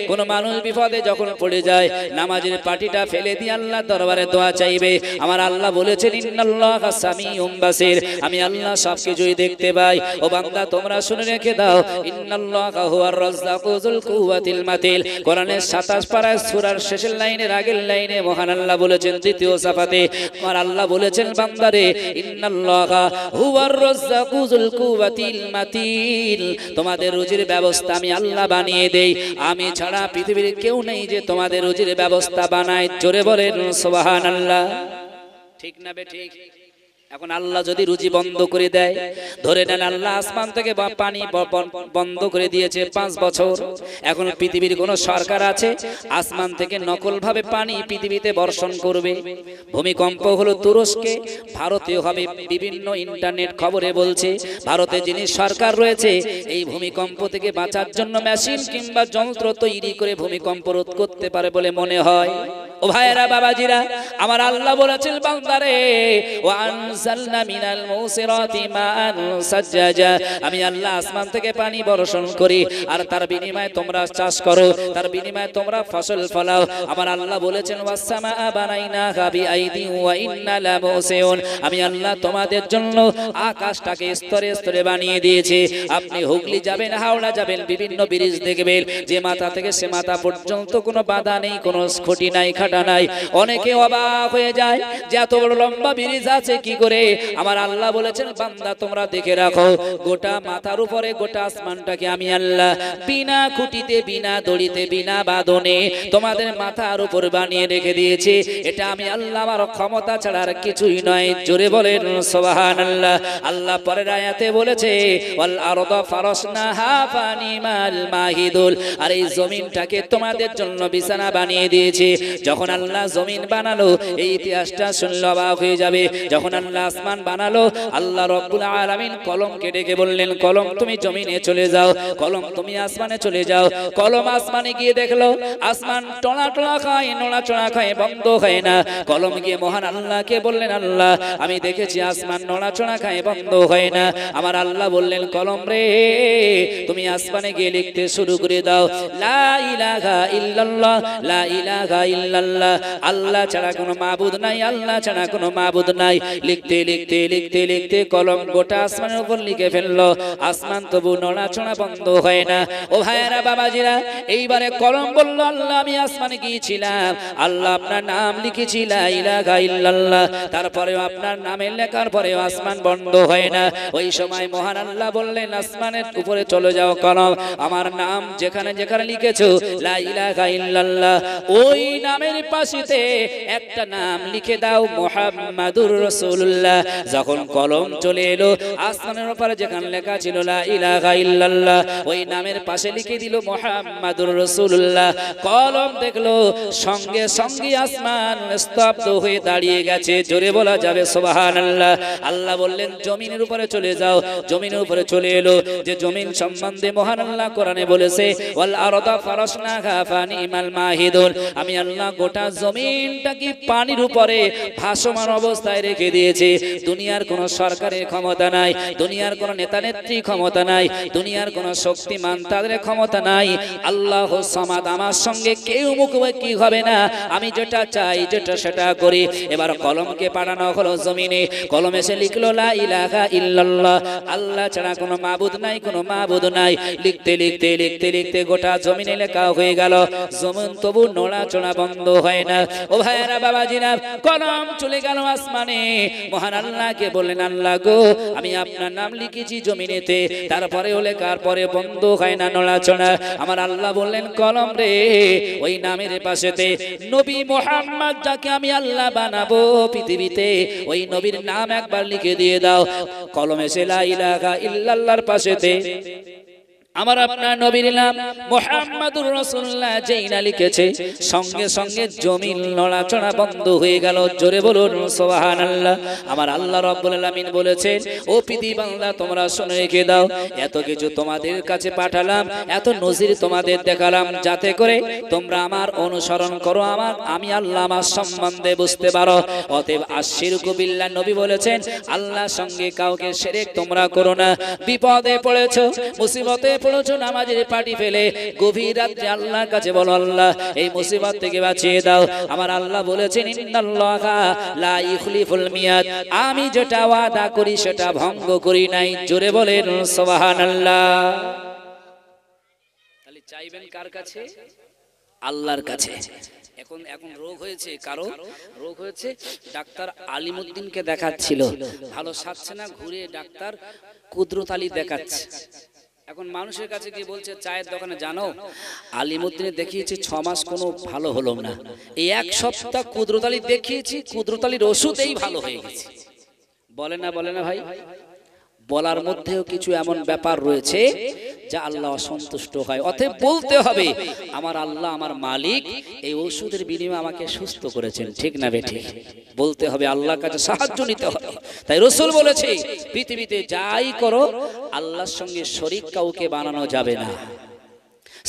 Speaker 1: কোন মানুষ বিপদে যখন পড়ে যায়, নামাজের পাটিটা ফেলে দিয়ে আল্লাহর দরবারে দোয়া চাইবে। আমার আল্লাহ বলেছেন, ইন্নাল্লাহা সামিউম বাসির, আমি আল্লাহ সবকিছুই দেখতে পাই। ও বান্দা, তোমরা শুনে রেখে দাও, ইন্নাল্লাহা হুয়ার রাজ্জাকু যুল কুওয়াতিল মাতিন, কোরআনের 27 পারায় সূরার শেষের লাইনের আগের লাইনে মহান আল্লাহ বলেছেন, 2য় সাফাতে আমার আল্লাহ বলেছেন, বান্দারে, ইন্নাল্লাহা হুয়ার রাজ্জাকু যুল কুওয়াতিল মাতিন, তোমাদের রুজির ব্যবস্থা আমি আল্লাহ বানিয়ে দেই, আমি ছাড়া পৃথিবীর কেউ নেই যে তোমাদের রুজির ব্যবস্থা বানায়। জোরে বলেন সুবহানাল্লাহ। ঠিক না বে ঠিক? এখন আল্লাহ যদি রুজি বন্ধ করে দেয়, ধরে নেন আল্লাহ আসমান থেকে পানি বন্ধ করে দিয়েছে 5 বছর, এখন পৃথিবীর কোন সরকার আছে আসমান থেকে নকল ভাবে পানি পৃথিবীতে বর্ষণ করবে? ভূমিকম্প হলো তুরস্কে, ভারতে হবে, বিভিন্ন ইন্টারনেট খবরে বলছে, ভারতে যিনি সরকার রয়েছে, এই ভূমিকম্প থেকে বাঁচার জন্য মেশিন কিংবা যন্ত্র তৈরি করে ভূমিকম্প রোধ করতে পারে বলে মনে হয়। ও ভাইরা বাবাজিরা, আমার আল্লাহ বলেছেন, বান্দারে, ওয়া আনজালনা মিনাল মুসিরাতি মাআন সাজ্জাজা, আমি আল্লাহ আসমান থেকে পানি বর্ষণ করি, আর তার বিনিময়ে তোমরা চাষ করো, তার বিনিময়ে তোমরা ফসল ফলাও। আমার আল্লাহ বলেছেন, ওয়াস সামাআ বানাইনাহা বিআইদি ওয়া ইন্না লামুসিউন, আমি আল্লাহ তোমাদের জন্য আকাশটাকে স্তরে স্তরে বানিয়ে দিয়েছি। আপনি হুগলি যাবেন, হাওড়া যাবেন, বিভিন্ন ব্রিজ দেখবেন যে মাথা থেকে সে মাথা পর্যন্ত কোনো বাধা নেই, কোনো খুঁটি নাই, খাটা নাই। অনেকে অবাক হয়ে যায় যে এত বড় লম্বা ব্রিজ আছে কি করে? আমার আল্লাহ বলেছেন, বান্দা তোমরা দেখে রাখো, গোটা মাথার উপরে গোটা আসমানটাকে আমি আল্লাহ বিনা খুঁটিতে, বিনা দড়িতে, বিনা বাঁধনে তোমাদের মাথার উপর বানিয়ে রেখে দিয়েছি। এটা আমি আল্লাহ, আমার ক্ষমতা ছাড়া আর কিছুই নয়। জোরে বলেন সুবহানাল্লাহ। আল্লাহ পরের আয়াতে বলেছে, ওয়াল আরদা ফারাসনাহা ফানিমাল মাহিদুল, আর এই জমিনটাকে তোমাদের জন্য বিছানা বানিয়ে দিয়েছি। যখন আল্লাহ জমিন বানালো, এই ইতিহাসটা শুনলে অবাক হয়ে যাবে। যখন আল্লাহ আসমান বানালো, আল্লাহ রাব্বুল আলামিন কলমকে ডেকে বললেন, কলম তুমি জমিনে চলে যাও, কলম তুমি আসমানে চলে যাও। কলম আসমানে গিয়ে দেখলো আসমান টলা টলা খায়, নড়াচড়া খায়, বন্ধ হয় না। কলম গিয়ে মহান আল্লাহকে বললেন, আল্লাহ আমি দেখেছি আসমান নড়াচড়া খায়, বন্ধ হয় না। আমার আল্লাহ বললেন, কলম রে, তুমি আসমানে গিয়ে লিখতে শুরু করে দাও, লা ইলাহা ইল্লাল্লাহ, লা ইলাহা ইল্লাল্লাহ, আল্লাহ ছাড়া কোনো মাবুদ নাই, আল্লাহ ছাড়া কোনো মাবুদ নাই। লিখতে লিখতে লিখতে লিখতে কলম গোটা আসমানের উপর লিখে ফেললো। আসমান তবু নড়াচড়া বন্ধ হয় না। ও ভাইয়েরা বাবাজিরা, এইবারে কলম বলল, আল্লাহ আমি আসমানে গিয়েছিলাম, আল্লাহ আপনার নাম লিখেছি লা ইলাহা ইল্লাল্লাহ, তারপরেও আপনার নামের লেখার পরেও আসমান বন্ধ হয় না। ওই সময় মহান আল্লাহ বললেন, আসমানের উপরে চলে যাও কলম, আমার নাম যেখানে যেখানে লিখেছো লা ইলাহা ইল্লাল্লাহ, ওই নামের পাশেতে একটা নাম লিখে দাও, মুহাম্মাদুর রাসূলুল্লাহ। যখন কলম চলে এলো, আসমানের উপরে যেখানে লেখা ছিল লা ইলাহা ইল্লাল্লাহ, ওই নামের পাশে লিখে দিল মুহাম্মাদুর রাসূলুল্লাহ। কলম দেখলো সঙ্গে সঙ্গে আসমান স্তব্ধ হয়ে দাঁড়িয়ে গেছে। জোরে বলা যাবে সুবহানাল্লাহ। আল্লাহ বললেন, জমিনের উপরে চলে যাও। জমিনের উপরে চলে এলো। যে জমিন সম্বন্ধে মহান আল্লাহ কোরআনে বলেছে, ওয়াল আরদা ফারাসনাহা ফানিমাল মাহিদুন, আমি আল্লাহ গোটা জমিনটা কি পানির উপরে ভাসমান অবস্থায় রেখে দিয়েছে। দুনিয়ার কোনো সরকারের ক্ষমতা নাই, দুনিয়ার কোনো নেতা নেত্রী ক্ষমতা নাই, দুনিয়ার কোনো শক্তিমান তাদের ক্ষমতা নাই। আল্লাহ সামাদ, আমার সঙ্গে কেউ মুখোমুখি হবে না, আমি যেটা চাই যেটা সেটা করি। এবার কলমকে পাঠানো হলো জমিনে, কলম এসে লিখলো লা ইলাহা ইল্লাল্লাহ, আল্লাহ ছাড়া কোনো মাবুদ নাই, কোনো মাবুদ নাই। লিখতে লিখতে লিখতে লিখতে গোটা জমিনে লেখা হয়ে গেল। জমিন তবু নড়াচড়া বন্ধ হয় না। ও ভাইয়েরা, বাবাজিরা, কলম চলে গেল আসমানে। মহান আল্লাহকে বললেন, আল্লাহ গো, আমি আপনার নাম লিখেছি জমিনেতে, তারপরেও লেখার পরে বন্ধ হয় না নড়াচড়া। আমার আল্লাহ বললেন, কলম রে, ওই নামের পাশেতে নবী মুহাম্মদ যাকে আমি আল্লাহ বানাবো পৃথিবীতে, ওই নবীর নাম একবার লিখে দিয়ে দাও। কলম এসে লা ইলাহা ইল্লাল্লাহর পাশেতে আমার আপনার নবীর নাম মুহাম্মাদুর রাসূলুল্লাহ যেই না লিখেছে, সঙ্গে সঙ্গে জমিন নড়াচড়া বন্ধ হয়ে গেল। জোরে বলুন সুবহানাল্লাহ। আমার আল্লাহ রাব্বুল আলামিন বলেছেন, ও পৃথিবী বান্দা, তোমরা শুনে রেখে দাও, এত কিছু তোমাদের কাছে পাঠালাম, এত নজির তোমাদের দেখালাম, যাতে করে তোমরা আমার অনুসরণ করো, আমি আল্লাহ আমার সম্বন্ধে বুঝতে পারো। অতএব আশিরকু বিল্লাহ, নবী বলেছেন, আল্লাহর সঙ্গে কাউকে শিরক তোমরা করো না। বিপদে পড়েছো, মুসিবতে পড়েছো, নামাজের পাটি ফেলে গভীর রাত্রে আল্লাহর কাছে বলো, আল্লাহ এই মুসিবত থেকে বাঁচিয়ে দাও। আমার আল্লাহ বলেছেন, ইন্নাল্লাহা লা ইখলিফুল মিয়াদ, আমি যেটা ওয়াদা করি সেটা ভঙ্গ করি নাই। জোরে বলেন সুবহানাল্লাহ। তাহলে চাইবেন কার কাছে? আল্লাহর কাছে। এখন রোগ হয়েছে, কারো রোগ হয়েছে, ডাক্তার আলিমউদ্দিনকে দেখাচ্ছিল, ভালো সারছে না, ঘুরে ডাক্তার কুদরত আলী দেখাচ্ছে। এখন মানুষের কাছে গিয়ে বলছে, চায়ের দোকানে জানো আলিমউদ্দিনে দেখিয়েছি 6 মাস কোনো ভালো হলো না, এই 1 সপ্তাহ কুদরত আলী দেখিয়েছি, কুদরত আলীর ওষুধেই ভালো হয়ে গেছে। বলে না ভাই? বলার মধ্যেও কিছু এমন ব্যাপার রয়েছে যা আল্লাহ অসন্তুষ্ট হয়। অতএব বলতে হবে, আমার আল্লাহ আমার মালিক এই ওষুধের বিনিময়ে আমাকে সুস্থ করেছেন, ঠিক না বেঠিক? বলতে হবে, আল্লাহর কাছে সাহায্য নিতে হবে। তাই রাসূল বলেছে, পৃথিবীতে যাই করো আল্লাহর সঙ্গে শরীক কাউকে বানানো যাবে না।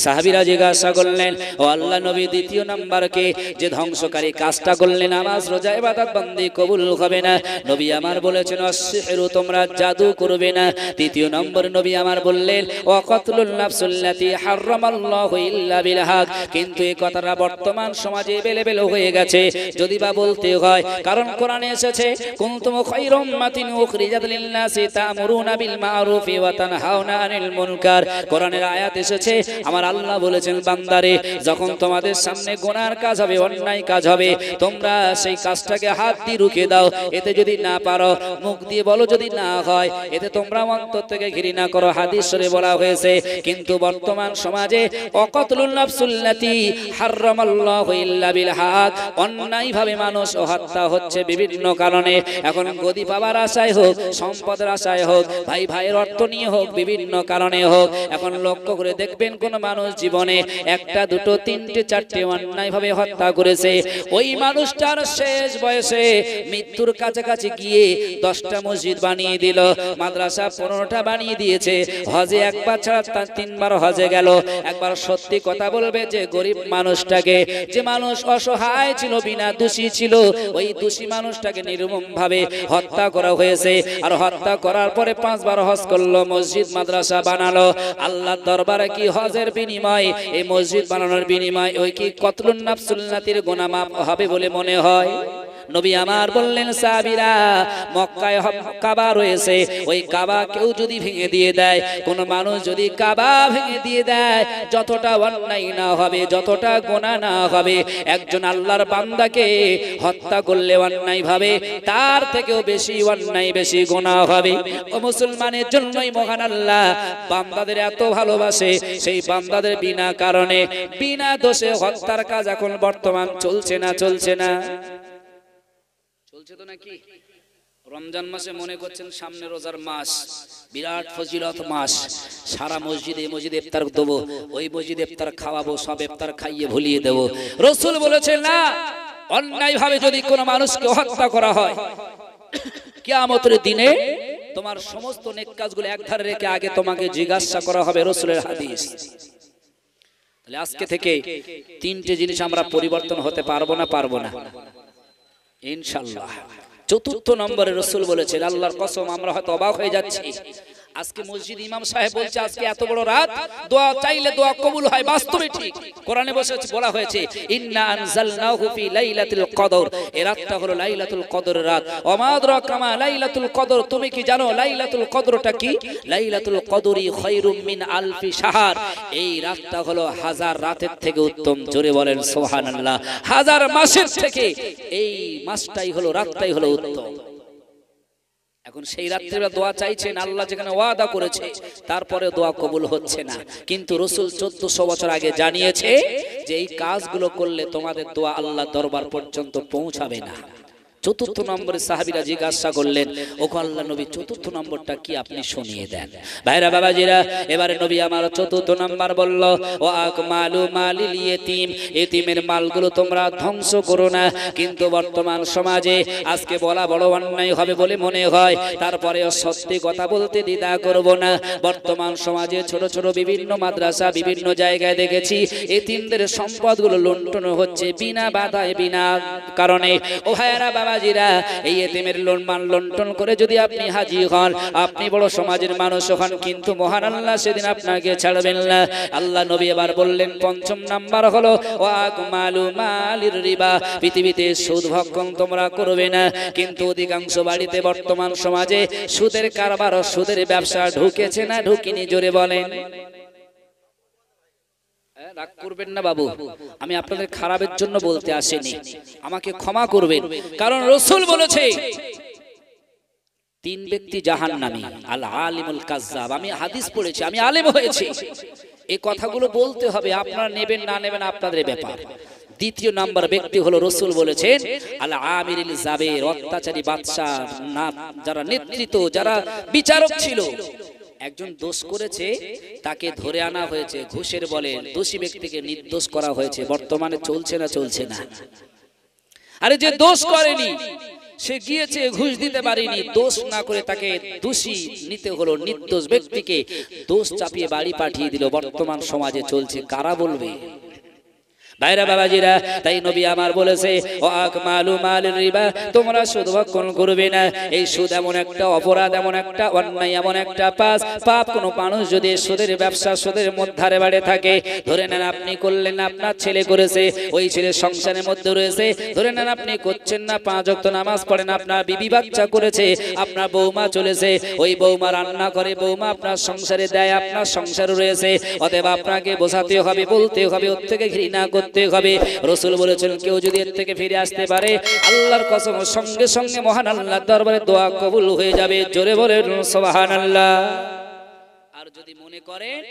Speaker 1: সাহাবীরা জিজ্ঞাসা করলেন, ও আল্লাহ নবী, দ্বিতীয় নাম্বারকে যে ধ্বংসকারী কাজটা করলেন, নামাজ রোজা ইবাদত বন্দেগী কবুল হবে না। নবী আমার বলেছেন, আসসিহরু, তোমরা জাদু করবে না। তৃতীয় নম্বর নবী আমার বললেন, ওয়া কতলুন নাফসুল্লাতী হারামাল্লাহু ইল্লা বিল হক। কিন্তু এই কথাটা বর্তমান সমাজে বেলেবেল হয়ে গেছে, যদি বা বলতে হয়, কারণ কোরআনে এসেছে, কুনতুম খায়রা উম্মাতিন উখরিজাত লিন-নাসি তা'মুরুনা বিল মা'রুফি ওয়া তানহাউনা আনিল মুনকার। কোরআনের আয়াত এসেছে, আমার আল্লাহ বলেছেন, বান্দারে, যখন তোমাদের সামনে গুনার কাজ হবে, অন্যায় কাজ হবে, তোমরা সেই কাজটাকে হাত দিয়ে রুখে দাও। এতে যদি না পারো, মুখ দিয়ে বলো, যদি না হয়, এতে তোমরা অন্তর থেকে ঘৃণা করো, হাদিস শরীফে বলা হয়েছে। কিন্তু বর্তমান সমাজে অকতলুন নাফসুল্লাতী হারামাল্লাহু ইল্লা বিল হক, অন্যায়ভাবে মানুষ হত্যা হচ্ছে বিভিন্ন কারণে। এখন গদি পাওয়ার আশায় হোক, সম্পদের আশায় হোক, ভাই ভাইয়ের অর্থ নিয়ে হোক, বিভিন্ন কারণে হোক, এখন লক্ষ্য করে দেখবেন, কোন মানুষ জীবনে 1টা 2টো 3টে 4টে অন্যায়ভাবে হত্যা করেছে, ওই মানুষটার শেষ বয়সে মৃত্যুর কাছাকাছি গিয়ে 10টা মসজিদ বানিয়ে দিল, মাদ্রাসা 15টা বানিয়ে দিয়েছে, হজে একবার ছাড়া 3বার হজে গেল। একবার সত্যি কথা বলবে যে গরিব মানুষটাকে, যে মানুষ অসহায় ছিল, বিনা দোষী ছিল, ওই দোষী মানুষটাকে নির্মমভাবে হত্যা করা হয়েছে। আর হত্যা করার পরে 5বার হজ করলো, মসজিদ মাদ্রাসা বানালো। আল্লাহর দরবারে কি হজের বিনিময়, এই মসজিদ বানানোর বিনিময় ওই কি কতলুন নাফসুল্লাতির গুনাহ মাফ হবে বলে মনে হয়? নবী আমার বললেন, সাহাবীরা, মক্কায় কাবা রয়েছে, ওই কাবা কেউ যদি ভেঙে দিয়ে দেয়, কোন মানুষ যদি কাবা ভেঙে দিয়ে দেয়, যতটা অন্যায় না হবে, যতটা গুনাহ না হবে, একজন আল্লাহর বান্দাকে হত্যা করলে অন্যায় ভাবে, তার থেকেও বেশি অন্যায়, বেশি গুনাহ হবে। ও মুসলমানের জন্যই মহান আল্লাহ বান্দাদের এত ভালোবাসে, সেই বান্দাদের বিনা কারণে, বিনা দোষে হত্যার কাজ এখন বর্তমান চলছে না? চলছে না? চলছে তো নাকি? রমজান মাসে মনে করছেন সামনে রোজার মাস, বিরাট ফজিলত মাস, সারা মসজিদে ইফতার দেবো, ওই মসজিদে ইফতার খাওয়াবো, সব ইফতার খাইয়ে ভুলিয়ে দেবো। রাসূল বলেছেন, না, অন্যায় ভাবে যদি কোনো মানুষকে হত্যা করা হয়, কিয়ামতের দিনে তোমার সমস্ত নেক কাজগুলো একধারে রেখে আগে তোমাকে জিজ্ঞাসা করা হবে। রাসূলের হাদিস। তাহলে আজকে থেকে তিনটে জিনিস আমরা পরিবর্তন হতে পারবো না ইনশাআল্লাহ। চতুর্থ নম্বরে রাসূল বলেছেন, আল্লাহর কসম আমরা হয়তো অবাক হয়ে যাচ্ছি, আজকে মসজিদ ইমাম সাহেব বলছে আজকে এত বড় রাত, দোয়া চাইলে দোয়া কবুল হয়। বাস্তবে ঠিক, কোরআনে বলা হয়েছে ইন্না আনজালনাহু ফি লাইলাতুল কদর, এই রাতটা হলো লাইলাতুল কদরের রাত। ওমা আদরাকা মা লাইলাতুল কদর, তুমি কি জানো লাইলাতুল কদরটা কি? লাইলাতুল কদরি খায়রুম মিন আলফি শাহর, এই রাতটা হলো হাজার রাতের থেকে উত্তম। জোরে বলেন সুবহানাল্লাহ। হাজার মাসের থেকে এই মাসটাই হলো, রাতটাই হলো উত্তম। এখন সেই রাত্রিবেলা দোয়া চাইছেন, আল্লাহ যেখানে ওয়াদা করেছে তারপরে দোয়া কবুল হচ্ছে না। কিন্তু রাসূল 1400 বছর আগে জানিয়েছে যে এই কাজগুলো করলে তোমাদের দোয়া আল্লাহ দরবার পর্যন্ত পৌঁছাবে না। চতুর্থ নম্বরে সাহাবীরা জিজ্ঞাসা করলেন, ওগো আল্লাহ নবী চতুর্থ নম্বরটা কি, আপনি শুনিয়ে দেন। ভাইরা বাবাজিরা, এবারে নবী আমার চতুর্থ নম্বর বলল, ও আকমালু মালিল ইয়েতিম, ইয়েতিমের মালগুলো তোমরা ধ্বংস করো না। কিন্তু বর্তমান সমাজে আজকে বলা বড় অন্যায় হবে বলে মনে হয়, তারপরেও সত্যি কথা বলতে দ্বিধা করব না। বর্তমান সমাজে ছোট ছোট বিভিন্ন মাদ্রাসা, বিভিন্ন জায়গায় দেখেছি ইয়েতিমদের সম্পদগুলো লুণ্ঠন হচ্ছে বিনা বাধায়, বিনা কারণে। ও ভাইরা বাবা, এই ইয়েতিমের লুণ্ঠন করে যদি আপনি হাজি হন, আপনি বড় সমাজের মানুষ হন, কিন্তু মহান আল্লাহ সেদিন আপনাকে ছাড়বেন না। আল্লাহ নবী এবার বললেন পঞ্চম নাম্বার হলো ওয়াকমালু মালির রিবা, পৃথিবীতে সুদ ভক্ষণ তোমরা করবে না। কিন্তু অধিকাংশ বাড়িতে বর্তমান সমাজে সুদের কারবার, সুদের ব্যবসা ঢুকেছে না ঢুকিনি? জোরে বলেন। রাগ করবেন না বাবু, আমি আপনাদের খারাপের জন্য বলতে আসিনি, আমাকে ক্ষমা করবেন। কারণ রাসূল বলেছে তিন ব্যক্তি জাহান্নামী, আল আলিমুল কাজ্জাব। আমি হাদিস পড়েছি, আমি আলেম হয়েছি, এই কথাগুলো বলতে হবে। আপনারা নেবেন না নেবেন আপনাদের ব্যাপার। দ্বিতীয় নাম্বার ব্যক্তি হলো রাসূল বলেছেন আল আমিরুল জাবের, অত্যাচারী বাদশা, যারা নেতৃত্ব, যারা বিচারক ছিল। একজন দোষ করেছে, তাকে ধরে আনা হয়েছে, ঘুষের বলে দোষী ব্যক্তিকে নির্দোষ করা হয়েছে। বর্তমানে চলছে না? চলছে না। আরে যে দোষ করেনি, সে গিয়েছে, ঘুষ দিতে পারেনি, দোষ না করে তাকে দোষী নিতে হলো, নির্দোষ ব্যক্তিকে দোষ চাপিয়ে বাড়ি পাঠিয়ে দিল। বর্তমান সমাজে চলছে, কারা বলবে? ভাইরা বাবাজিরা, তাই নবী আমার বলেছে ও আকমালু মালির রিবা, তোমরা সুদ ভক্ষণ করবে না। এই সুদ এমন একটা অপরাধ, এমন একটা অন্যায়, এমন একটা পাপ। কোনো মানুষ যদি সুদের ব্যবসা, সুদের মধ্যে বাড়ে থাকে, ধরে নেন আপনি করলেন, আপনার ছেলে করেছে, ওই ছেলে সংসারের মধ্যে রয়েছে, ধরে নেন আপনি করছেন না, 5 ওয়াক্ত নামাজ পড়েন, আপনার বিবি বাচ্চা করেছে, আপনার বৌমা চলেছে, ওই বৌমা রান্না করে, বৌমা আপনার সংসারে দেয়, আপনার সংসারে রয়েছে। অতএব আপনাকে বোঝাতে হবে, বলতে হবে, ওর থেকে ঘৃণা করতে হবে। রাসূল বলেছেন কেউ যদি এর থেকে ফিরে আসতে পারে, আল্লাহর কসম সঙ্গে সঙ্গে মহান আল্লাহর দরবারে দোয়া কবুল হয়ে যাবে। জোরে বলেন সুবহানাল্লাহ। আর যদি মনে করেন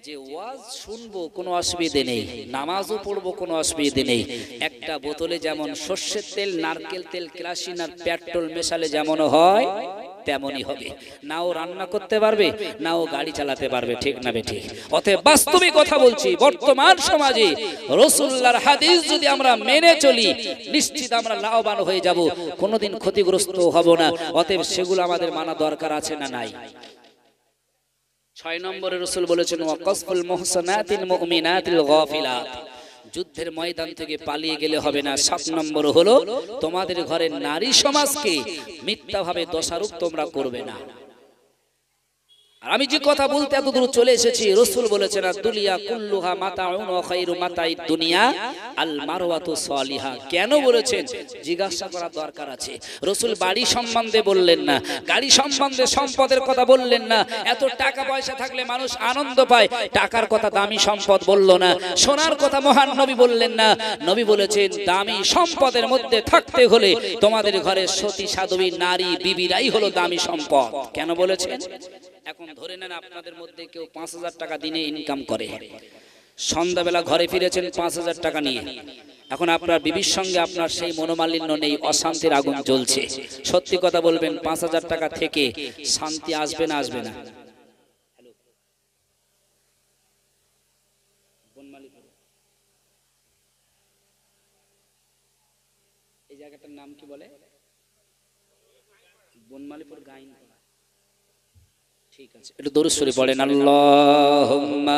Speaker 1: যে ওয়াজ শুনবো, কোনো অসুবিধে নেই, নামাজও পড়বো, কোনো অসুবিধে নেই, একটা বোতলে যেমন সর্ষের তেল, নারকেল তেল, কেরোসিন আর পেট্রোল মেশালে যেমন হয় তেমনই হবে। নাও রান্না করতে পারবে, নাও গাড়ি চালাতে পারবে, ঠিক না বেঠিক? অতএব বাস্তবিক কথা বলছি, বর্তমান সমাজে রাসূলুল্লাহর হাদিস যদি আমরা মেনে চলি, নিশ্চিত আমরা লাভবান হয়ে যাব, কোনোদিন ক্ষতিগ্রস্ত হব না। অতএব সেগুলো আমাদের মানা দরকার আছে না নাই? 6 নম্বরে রাসূল বলেছেন ওয়াকাসফুল মুহসানাতিল মুমিনাতিল গাফিলাত, যুদ্ধের ময়দান থেকে পালিয়ে গেলে হবে না। 7 নম্বর হলো তোমাদের ঘরের নারী সমাজকে মিথ্যাভাবে দোষারোপ তোমরা করবে না। আর আমি যে কথা বলতে এত দূর চলে এসেছি, রাসূল বলেছেন দুনিয়া কুল্লুহা মাতাউন ওয়া খায়রু মাতাইদ দুনিয়া আল মারওয়াতু সালিহা। কেন বলেছেন জিজ্ঞাসা করা দরকার আছে। রাসূল বাড়ি সম্বন্ধে বললেন না, গাড়ি সম্বন্ধে, সম্পদের কথা বললেন না। এত টাকা পয়সা থাকলে মানুষ আনন্দ পায়, টাকার কথা, দামি সম্পদ বলল না। সোনার কথা মহান নবী বললেন না। নবী বলেছেন দামি সম্পদের মধ্যে থাকতে হলে তোমাদের ঘরে সতী সাধবী নারী বিবিরাই হলো দামি সম্পদ। কেন বলেছেন? এখন ধরে নেন আপনাদের মধ্যে কেউ 5000 টাকা দিনে ইনকাম করে, সন্ধ্যাবেলা ঘরে ফিরেছেন 5000 টাকা নিয়ে। এখন আপনার বিবির সঙ্গে আপনার সেই মনোমালিন্য নেই, অশান্তির আগুন জ্বলছে। সত্যি কথা বলবেন, 5000 টাকা থেকে শান্তি আসবে না? আসবে না? এই জায়গাটার নাম কি বলে? বনমালীপুর গাইন। ঠিক আছে, একটু দরুদ শরীফ পড়েন। আল্লাহুম্মা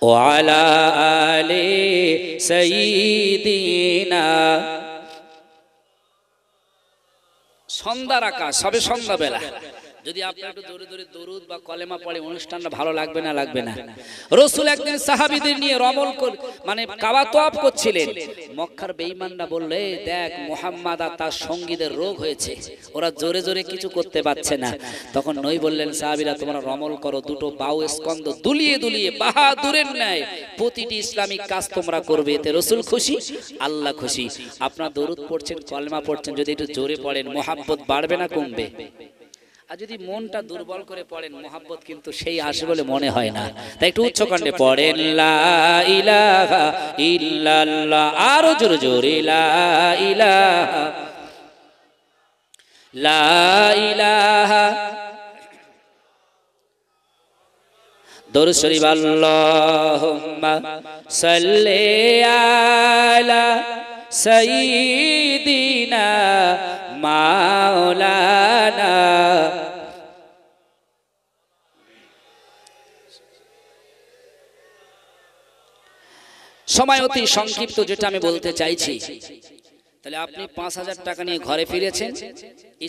Speaker 1: ওয়ালা আলে সাইয়্যিদিনা। সন্ধ্যার আকাশ, সবে সন্ধ্যাবেলা, যদি আপনার একটু জোরে জোরে দরুদ বা কলেমা পড়ে অনুষ্ঠানটা ভালো লাগবে না? লাগবে না? রাসূল একদিন সাহাবীদের নিয়ে রমল মানে কাবা তওয়াফ করছিলেন। মক্কার বেঈমানরা বললে, দেখ মুহাম্মদ আর তার সঙ্গীদের রোগ হয়েছে, ওরা জোরে জোরে কিছু করতে পারছে না। তখন নবী বললেন, সাহাবীরা তোমরা রমল করো, দুটো বাউ স্কন্দ দুলিয়ে দুলিয়ে বাহাদুরের ন্যায় প্রতিটি ইসলামিক কাজ তোমরা করবে, এতে রাসূল খুশি, আল্লাহ খুশি। আপনারা দরুদ পড়ছেন, কলেমা পড়ছেন, যদি একটু জোরে পড়েন মহব্বত বাড়বে না কমবে? আর যদি মনটা দুর্বল করে পড়েন মহব্বত কিন্তু সেই আসে বলে মনে হয় না। তাই একটু উচ্চ কণ্ঠে পড়েন লা ইলাহা ইল্লাল্লাহ, আরো জোরে জোরে লা ইলাহা লা ইলাহা। দরুদ শরীফ আল্লাহুম্মা সাল্লি আলা সাইয়্যিদিনা মাওলানা। সময় অতি সংক্ষিপ্ত, যেটা আমি বলতে চাইছি, তাহলে আপনি ৫,০০০ টাকা নিয়ে ঘরে ফিরেছেন,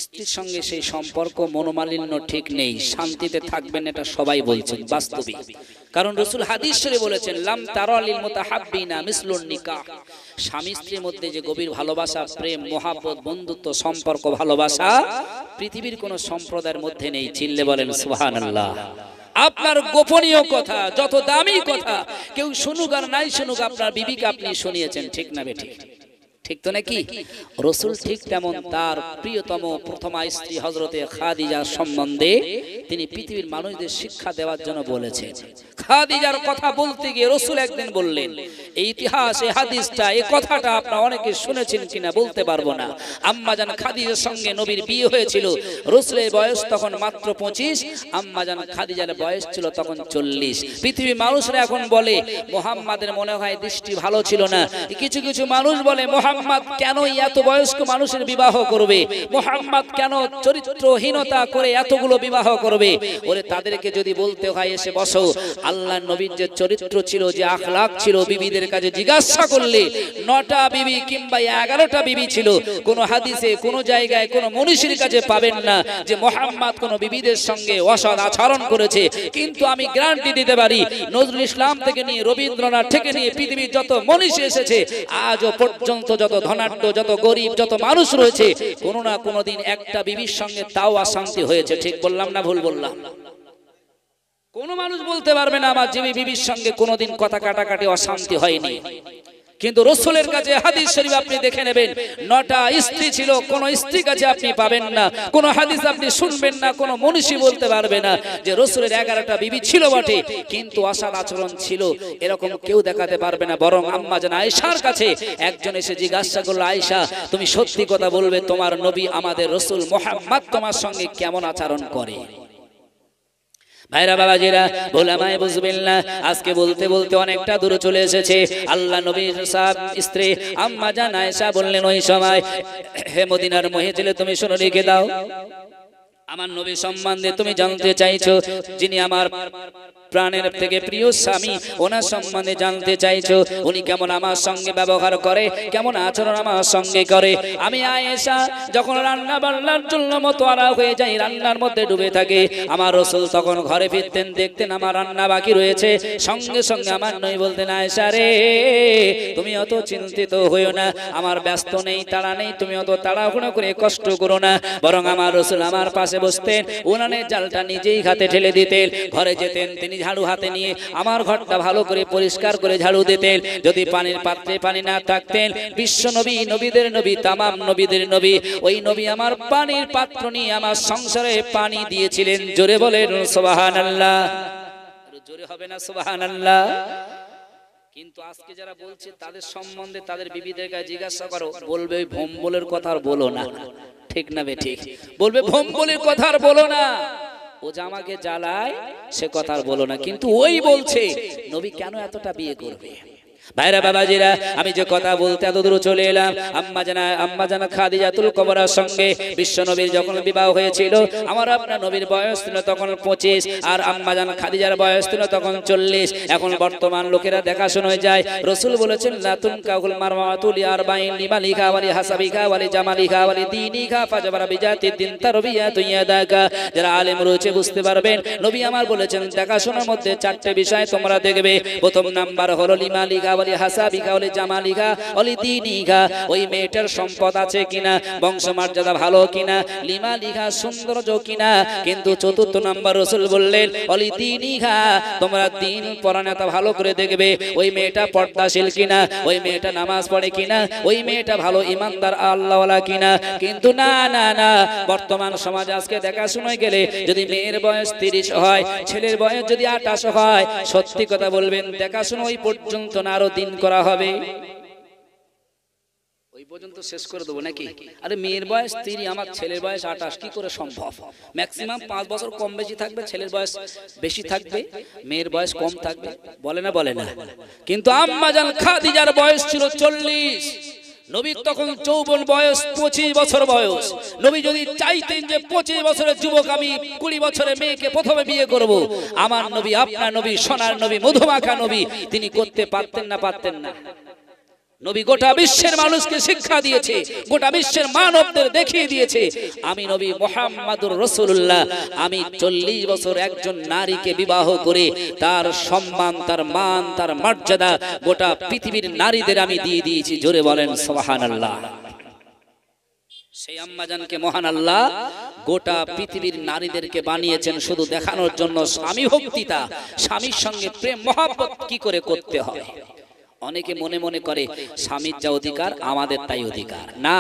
Speaker 1: স্ত্রীর সঙ্গে সেই সম্পর্ক মনোমালিন্য ঠিক নেই, শান্তিতে থাকবেন, এটা সবাই বলছেন বাস্তবিক। কারণ রাসূল হাদিস শরীফে বলেছেন, লাম তারা লিল মুতাহাব্বিনা মিসলুন নিকাহ। স্বামী স্ত্রীর মধ্যে যে গভীর ভালোবাসা, প্রেম, মহব্বত, বন্ধুত্ব, সম্পর্ক, ভালোবাসা পৃথিবীর কোন সম্প্রদায়ের মধ্যে নেই। চিল্লে বলেন সুবহানাল্লাহ। আপনার গোপনীয় কথা, যত দামি কথা, কেউ শুনুক আর নাই শুনুক, আপনার বিবিকে আপনি শুনিয়েছেন, ঠিক না বেঠিক? ঠিক তো নাকি? রাসূল ঠিক তেমন তার প্রিয়তম প্রথমা স্ত্রী হযরতে খাদিজার সম্বন্ধে তিনি পৃথিবীর মানুষদের শিক্ষা দেওয়ার জন্য বলেছেন। খাদিজার কথা বলতে গিয়ে রাসূল একদিন বললেন, এই ইতিহাসে হাদিসটা, এই কথাটা আপনারা অনেকে শুনেছেন কিনা বলতে পারবো না। আম্মাজান খাদিজার সঙ্গে নবীর বিয়ে হয়েছিল, রাসূলের বয়স তখন মাত্র 25, আম্মাজান খাদিজার বয়স ছিল তখন 40। পৃথিবীর মানুষরা এখন বলে মুহাম্মাদের মনে হয় দৃষ্টি ভালো ছিল না। কিছু কিছু মানুষ বলে মুহাম্মদ কেন এত বয়স্ক মানুষের বিবাহ করবে, মুহাম্মদ কেন চরিত্রহীনতা করে এতগুলো বিবাহ করবে। ওরে তাদেরকে যদি বলতে হয় এসে বসো, আল্লাহর নবীর যে চরিত্র ছিল, যে আখলাক ছিল, বিবিদের কাছে জিজ্ঞাসা করলে 9টা বিবি কিংবা 11টা বিবি ছিল। কোন হাদিসে, কোন জায়গায়, কোন মনীষীর কাছে পাবেন না যে মুহাম্মদ কোন বিবিদের সঙ্গে অসৎ আচরণ করেছে। কিন্তু আমি গ্যারান্টি দিতে পারি, নজরুল ইসলাম থেকে নিয়ে রবীন্দ্রনাথ থেকে নিয়ে পৃথিবীর যত মনীষী এসেছে আজও পর্যন্ত, যত ধনাঢ্য, যত গরিব, যত মানুষ রয়েছে, কোনো না কোনো দিন একটা বিবির সঙ্গে তাও অশান্তি হয়েছে। ঠিক বললাম না ভুল বললাম? কোন মানুষ বলতে পারবে না আমার বিবির সঙ্গে কোনোদিন কথা কাটাকাটি অশান্তি হয়নি। কিন্তু রাসূলের কাছে হাদিস শরীফ আপনি দেখে নেবেন, 9টা স্ত্রী ছিল, কোন স্ত্রীর কাছে আপনি পাবেন না, কোন হাদিস আপনি শুনবেন না, কোন মনীষী বলতে পারবে না যে রাসূলের 11টা বিবি ছিল বটে কিন্তু অসৎ আচরণ ছিল, এরকম কেউ দেখাতে পারবে না। বরং আম্মা জান আয়েশার কাছে একজন এসে জিজ্ঞাসা করলো, আয়েশা তুমি সত্যি কথা বলবে, তোমার নবী আমাদের রাসূল মুহাম্মদ তোমার সঙ্গে কেমন আচরণ করে? ভাইরা বাবাজিরা, ওলামায়ে বুঝবেন না, আজকে বলতে বলতে অনেকটা দূরে চলে এসেছে। আল্লাহ নবীর স্ত্রী আম্মা জান আয়েশা বললেন ওই সময়, হে মদিনার মহিলা, তুমি শুনে রেখে দাও, আমার নবী সম্বন্ধে তুমি জানতে চাইছো, যিনি আমার প্রাণের থেকে প্রিয় স্বামী, ওনার সম্বন্ধে জানতে চাইছো, উনি কেমন আমার সঙ্গে ব্যবহার করে, কেমন আচরণ আমার সঙ্গে করে। আমি আয়েশা যখন রান্না বান্নার জন্য মতোয়ারা হয়ে যাই, রান্নার মধ্যে ডুবে থাকে, আমার রাসূল তখন ঘরে ফিরতেন, দেখতেন আমার রান্না বাকি রয়েছে, সঙ্গে সঙ্গে আমার নবী বলতেন, আয়েশা রে তুমি অত চিন্তিত হইও না, আমার ব্যস্ত নেই, তাড়া নেই, তুমি অত তাড়াহুড়ো করে কষ্ট করো না। বরং আমার রাসূল আমার পাশে বসতেন, উনানের জালটা নিজেই হাতে ঠেলে দিতেন, ঘরে যেতেন, তিনি ঝাড়ু হাতে নিয়ে আমার ঘরটা ভালো করে পরিষ্কার করে ঝাড়ু দিতেন। যদি পানির পাত্রে পানি না থাকতেন, বিশ্ব নবী, নবীদের নবী, তামাম নবীদের নবী, ওই নবী আমার পানির পাত্র নিয়ে আমার সংসারে পানি দিয়েছিলেন। জোরে বলেন সুবহানাল্লাহ। জোরে হবে না সুবহানাল্লাহ? কিন্তু আজকে যারা বলছে তাদের সম্বন্ধে তাদের বিবিদের কাছে জিজ্ঞাসা করো, বলবে ওই ভম্বলের কথা আর বলো না। ঠিক না বে ঠিক? বলবে ভম্বলের কথা আর বলো না, ও জামাকে জ্বালায় সে কথা আর বলো না। কিন্তু ওই বলছে নবী কেন এতটা বিয়ে করবে? ভাইরা বাবাজিরা, আমি যে কথা বলতে এত দূর চলে এলাম, আম্মা জানা খাদিজাতুল কুবরার সঙ্গে বিশ্ব নবীর যখন বিবাহ হয়েছিল, আমার আপনার নবীর বয়স ছিল তখন 25, আর আম্মা জানা খাদিজার বয়স ছিল তখন 40। এখন বর্তমান লোকেরা দেখাশোনা যায়, রাসূল বলেছেন লা তুনকাহুল মারওয়াতুল আরবাইন লিমালিকা ওয়ালি হাসাবিকা ওয়ালি জামালিকা ওয়ালি দীনিকা ফাজবারা বিজাতি দিন তারবিয়াতু ইয়াদাকা। যারা আলেম রয়েছে বুঝতে পারবেন, নবী আমার বলেছেন দেখাশোনার মধ্যে 4টে বিষয় তোমরা দেখবে। প্রথম নাম্বার হলো লিমালিকা ওয়ালি হাসাবিকা ওয়ালি জামালিকা ওয়ালি দীনিকা, ওই মেয়েটার সম্পদ আছে কিনা, বংশমর্যাদা ভালো কিনা, লিমালিকা সৌন্দর্য কিনা। কিন্তু চতুর্থ নাম্বার রাসূল বললেন ওয়ালি দীনিকা, তোমরা দিন পরায়ণতা ভালো করে দেখবে, ওই মেয়েটা পর্দাশীল কিনা, ওই মেয়েটা নামাজ পড়ে কিনা, ওই মেয়েটা ভালো ইমানদার আল্লাহওয়ালা কিনা। কিন্তু না না না, বর্তমান সমাজ আজকে দেখাশোনায় গেলে যদি মেয়ের বয়স 30 হয়, ছেলের বয়স যদি 28 হয়, সত্যি কথা বলবেন দেখাশোনা ওই পর্যন্ত না আরো দিন করা হবে, ওই পর্যন্ত শেষ করে দেবো নাকি? আরে মেয়ের বয়স 30, আমার ছেলের বয়স 28, কি করে সম্ভব? ম্যাক্সিমাম 5 বছর কম বেশি থাকবে, ছেলের বয়স বেশি থাকবে, মেয়ের বয়স কম থাকবে, বলে না বলে না? কিন্তু আম্মা জান খাদিজার বয়স ছিল 40, নবীর তখন যৌবন বয়স 25 বছর বয়স। নবী যদি চাইতেন যে 25 বছরের যুবক আমি 20 বছরের মেয়েকে প্রথমে বিয়ে করব, আমার নবী, আপনার নবী, সোনার নবী, মধুমাখা নবী, তিনি করতে পারতেন না? পারতেন না? নবী গোটা বিশ্বের মানুষকে শিক্ষা দিয়েছে, গোটা বিশ্বের মানবদের দেখিয়ে দিয়েছে, আমি নবী মুহাম্মদুর রাসূলুল্লাহ, আমি 40 বছর একজন নারীকে বিবাহ করে তার সম্মান, তার মান, তার মর্যাদা গোটা পৃথিবীর নারীদের আমি দিয়ে দিয়েছি। জোরে বলেন সুবহানাল্লাহ। সেই আম্মাজানকে মহান আল্লাহ গোটা পৃথিবীর নারীদেরকে বানিয়েছেন শুধু দেখানোর জন্য স্বামী ভক্তিতা, স্বামীর সঙ্গে প্রেম মহব্বত কি করে করতে হয়। অনেকে মনে মনে করে স্বামীর যা অধিকার আমাদের তাই অধিকার না।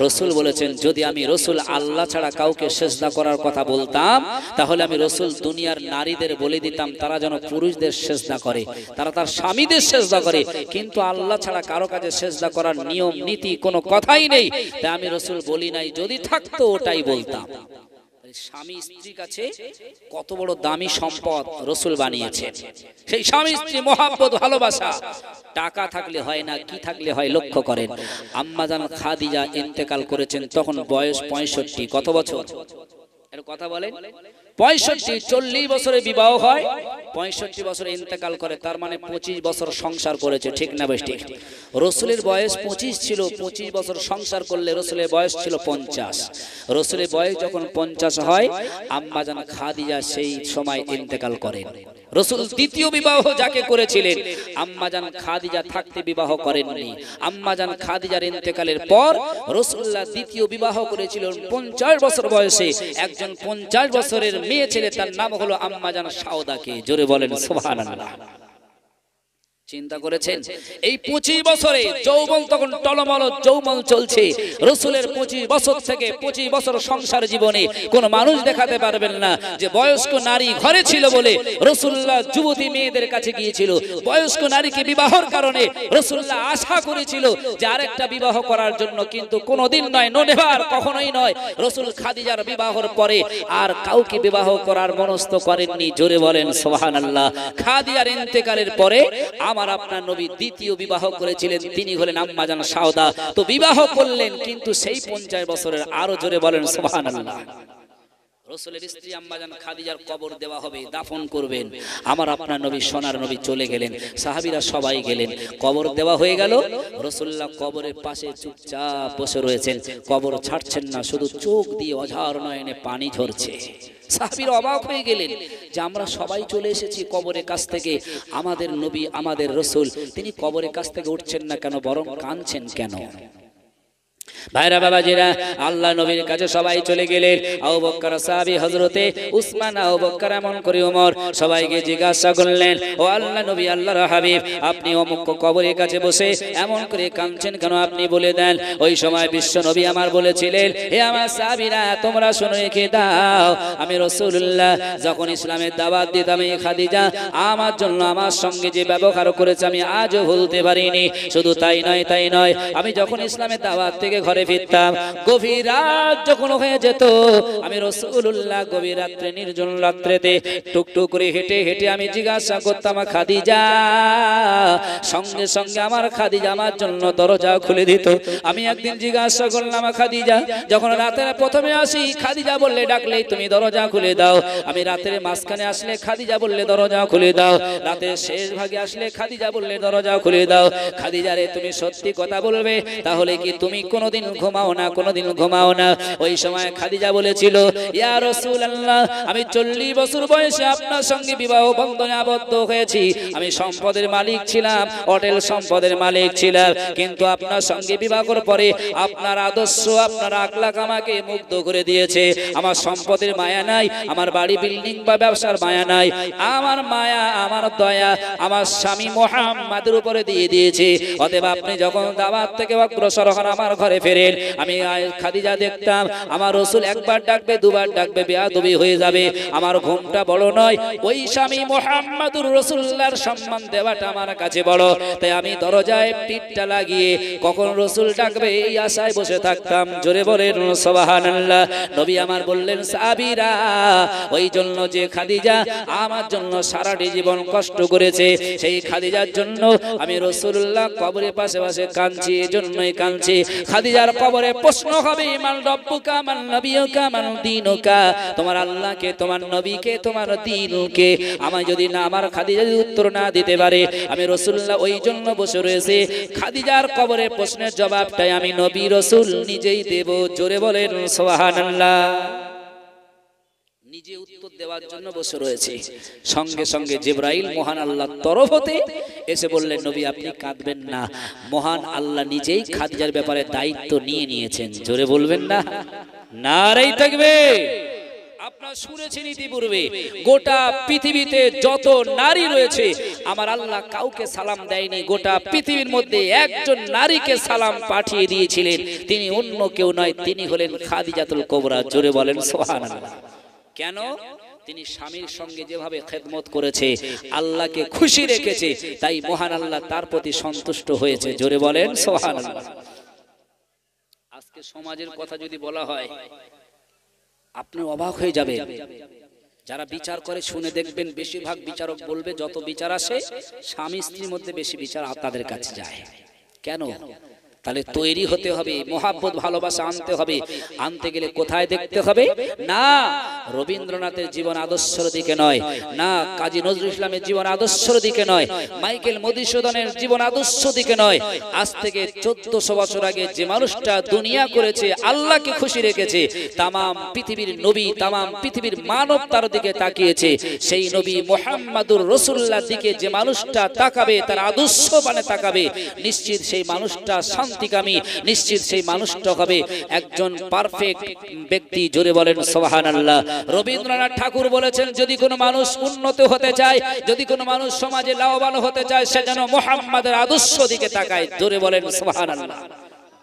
Speaker 1: রাসূল বলেছেন যদি আমি রাসূল আল্লাহ ছাড়া কাউকে সিজদা করার কথা বলতাম, তাহলে আমি রাসূল দুনিয়ার নারীদের বলে দিতাম তারা যেন পুরুষদের সিজদা করে, তারা তার স্বামীদের সিজদা করে, কিন্তু আল্লাহ ছাড়া কারো কাছে সিজদা করার নিয়ম নীতি কোনো কথাই নেই। তাই আমি রাসূল বলি নাই, যদি থাকতো ওটাই বলতাম। স্বামী স্ত্রীর কাছে কত বড় দামি সম্পদ রাসূল বানিয়েছেন। সেই স্বামী স্ত্রী মহব্বত, ভালোবাসা টাকা থাকলে হয় না, কি থাকলে হয় লক্ষ্য করেন। আম্মা জান খাদিজা ইন্তেকাল করেছেন তখন বয়স 65। কত বছর? এর কথা বলেন। 65, 40 বছরে বিবাহ হয়, 65 বছরে ইন্তেকাল করে, তার মানে 25 বছর সংসার করেছে, ঠিক না বেশি? রাসূলের বয়স 25 ছিল, 25 বছর সংসার করলে রাসূলের বয়স ছিল 50। রাসূলের বয়স যখন 50 হয়, আম্মা জান খাদিজা সেই সময় ইন্তেকাল করেন। রাসূল দ্বিতীয় বিবাহ যাকে করেছিলেন, আম্মা জান খাদিজা থাকতে বিবাহ করেননি। আম্মা জান খাদিজার ইন্তেকালের পর রাসূলুল্লাহ দ্বিতীয় বিবাহ করেছিলেন 50 বছর বয়সে, একজন 50 বছরের মেয়ে ছেলে, তার নাম হলো আম্মা জান সাউদাকে। জোরে বলেন সুবহানাল্লাহ। চিন্তা করেছেন এই 25 বছরে যৌবন তখন টলমল যৌবন চলছে। রাসূলের 25 বছর থেকে 25 বছর সংসার জীবনে কোন মানুষ দেখাতে পারবেন না যে বয়স্ক নারী ঘরে ছিল বলে রাসূলুল্লাহ যুবতী মেয়েদের কাছে গিয়েছিল। বয়স্ক নারীকে বিবাহের কারণে রাসূলুল্লাহ আশা করেছিল যে আরেকটা বিবাহ করার জন্য, কিন্তু কোনোদিন নয়, নেভার, কখনোই নয়। রাসূল খাদিজার বিবাহের পরে আর কাউকে বিবাহ করার মনস্থ করেননি। জোরে বলেন সুবহানাল্লাহ। খাদিজার ইন্তেকালের পরে আমার আপনার নবী দ্বিতীয় বিবাহ করেছিলেন, তিনি হলেন আম্মা জান সাউদা। তো বিবাহ করলেন, কিন্তু সেই 50 বছরের, আরো জোরে বলেন সুবহানাল্লাহ। রাসূলের স্ত্রী আম্মা জান খাদিজার কবর দেওয়া হবে, দাফন করবেন। আমার আপনার নবী সোনার নবী চলে গেলেন, সাহাবীরা সবাই গেলেন, কবর দেওয়া হয়ে গেল। রাসূলুল্লাহ কবরের পাশে চুপচাপ বসে রয়েছেন, কবর ছাড়ছেন না, শুধু চোখ দিয়ে অঝার নয়নে পানি ঝরছে। সাহাবীরা অবাক হয়ে গেলেন যে আমরা সবাই চলে এসেছি কবরের কাছ থেকে, আমাদের নবী, আমাদের রাসূল, তিনি কবরের কাছ থেকে উঠছেন না কেন, বরং কাঁদছেন কেন? ভাইরা বাবাজিরা, আল্লাহ নবীর কাছে সবাই চলে গেলেন। আবু বকর সাহাবী, হযরতে উসমান, আবু বকর, এমন করে ওমর সবাইকে জিজ্ঞাসা করলেন, ও আল্লাহ নবী, আল্লাহর হাবিব, আপনি অমুক কবরের কাছে বসে এমন করে কাঁদছেন কেন, আপনি বলে দেন। ওই সময় বিশ্ব নবী আমার বলেছিলেন, হে আমার সাহাবীরা, তোমরা শুনে রেখে দাও, আমি রাসূলুল্লাহ যখন ইসলামের দাওয়াত দিতাম, এই খাদিজা আমার জন্য আমার সঙ্গে যে ব্যবহার করেছে আমি আজও ভুলতে পারিনি। শুধু তাই নয়, আমি যখন ইসলামের দাওয়াত থেকে ঘরে ঘরে ফিরতাম। গভীর রাত যখন হয়ে যেত আমি রাসূলুল্লাহ গভীর রাত্রে নির্জন রাত্রেতে টুকটুক করে হেঁটে হেঁটে আমি জিজ্ঞাসা করতাম খাদিজা। সঙ্গে সঙ্গে আমার খাদিজা আমার জন্য দরজা খুলে দিত। আমি একদিন জিজ্ঞাসা করলাম খাদিজা, যখন রাতের প্রথমে আসি খাদিজা বললে ডাকলেই তুমি দরজা খুলে দাও, আমি রাতের মাঝখানে আসলে খাদিজা বললে দরজা খুলে দাও, রাতের শেষ ভাগে আসলে খাদিজা বললে দরজা খুলে দাও। খাদিজা রে তুমি সত্যি কথা বলবে, তাহলে কি তুমি কোনোদিন ঘুমাও না? কোনোদিন ঘুমাও না? ওই সময় খাদিজা বলেছিল, ইয়া রাসূলুল্লাহ, আমি 40 বছর বয়সে আপনার সঙ্গে বিবাহ বন্ধনে আবদ্ধ হয়েছি। আমি সম্পদের মালিক ছিলাম, অটেল সম্পদের মালিক ছিলাম, কিন্তু আপনার সঙ্গে বিবাহ করার পরে আপনার আদর্শ, আপনার আখলাক আমাকে মুগ্ধ করে দিয়েছে। আমার সম্পদের মায়া নাই, আমার বাড়ি বিল্ডিং বা ব্যবসার মায়া নাই, আমার মায়া, আমার দয়া আমার স্বামী মুহাম্মাদের উপরে দিয়ে দিয়েছে। অতএব আপনি যখন দাওয়াত থেকে অগ্রসর হন আমার ঘরে ফেরেন, আমি খাদিজা দেখতাম আমার রাসূল একবার ডাকবে, দুবার ডাকবে, বেয়াদবি হয়ে যাবে। আমার ঘুমটা বড় নয়, ওই স্বামী মুহাম্মাদুর রাসূলুল্লাহর সম্মান দেওয়াটা আমার কাছে বড়। তাই আমি দরজায় পিঠটা লাগিয়ে কখন রাসূল ডাকবে এই আশায় বসে থাকতাম। জোরে বলেন সুবহানাল্লাহ। নবী আমার বললেন, সাহাবীরা, ওই জন্য যে খাদিজা আমার জন্য সারাটি জীবন কষ্ট করেছে, সেই খাদিজার জন্য আমি রাসূলুল্লাহ কবরের পাশে পাশে কাঁদছি। এজন্যই কাঁদছি, খাদিজার কবরে প্রশ্ন হবে, মান রব্বুকা, মান নবিয়ুকা, মান দীনুকা, তোমার আল্লাহকে, তোমার নবীকে, তোমার দ্বীনকে। আমি যদি না, আমার খাদিজা যদি উত্তর না দিতে পারে, আমি রাসূলুল্লাহ ওই জন্য বসে রয়েছে, খাদিজার কবরে প্রশ্নের জবাবটাই আমি নবী রাসূল নিজেই দেব। জোরে বলেন সুবহানাল্লাহ। নিজে উত্তর দেওয়ার জন্য বসে রয়েছে। সঙ্গে সঙ্গে জিবরাইল মহান আল্লাহর তরফ হতে এসে বললেন, নবী আপনি কাঁদবেন না, মহান আল্লাহ নিজেই খাদিজার ব্যাপারে দায়িত্ব নিয়ে নিয়েছেন। জোরে বলবেন না, নারাই থাকবে। আপনারা শুনেছেন ইতিপূর্বে, গোটা পৃথিবীতে যত নারী রয়েছে আমার আল্লাহ কাউকে সালাম দেয়নি। গোটা পৃথিবীর মধ্যে একজন নারীকে সালাম পাঠিয়ে দিয়েছিলেন, তিনি অন্য কেউ নয়, তিনি হলেন খাদিজাতুল কুবরা। জোরে বলেন সুবহানাল্লাহ। কেন? তিনি স্বামীর সঙ্গে যেভাবে খেদমত করেছে, আল্লাহকে খুশি রেখেছে, তাই মহান আল্লাহ তার প্রতি সন্তুষ্ট হয়েছে। জোরে বলেন সুবহানাল্লাহ। আজকে সমাজের কথা যদি বলা হয় আপনি অবাক হয়ে যাবেন। যারা বিচার করে শুনে দেখবেন, বেশিরভাগ বিচারক বলবে যত বিচার আসে স্বামী স্ত্রীর মধ্যে বেশি বিচার তাদের কাছে যায়। কেন? তাহলে তৈরি হতে হবে, মহাব্বত ভালোবাসা আনতে হবে। আনতে গেলে কোথায় দেখতে হবে? না রবীন্দ্রনাথের জীবন আদর্শের দিকে নয়, না কাজী নজরুল ইসলামের জীবন আদর্শের দিকে নয়, মাইকেল মধুসূদনের জীবন আদর্শ দিকে নয়। আজ থেকে 1400 বছর আগে যে মানুষটা দুনিয়া করেছে, আল্লাহকে খুশি রেখেছে, তামাম পৃথিবীর নবী, তামাম পৃথিবীর মানব তার দিকে তাকিয়েছে, সেই নবী মুহাম্মাদুর রাসূলুল্লাহর দিকে যে মানুষটা তাকাবে, তার আদর্শ মানে তাকাবে, নিশ্চিত সেই মানুষটা শান্তিকামী, নিশ্চিত সেই মানুষটা হবে একজন পারফেক্ট ব্যক্তি। জোরে বলেন সুবহানাল্লাহ। রবীন্দ্রনাথ ঠাকুর বলেছেন, যদি কোনো মানুষ উন্নত হতে চায়, যদি কোনো মানুষ সমাজে লাভবান হতে চায়, সে যেন মুহাম্মাদের আদর্শ দিকে তাকায়। জোরে বলেন সুবহানাল্লাহ।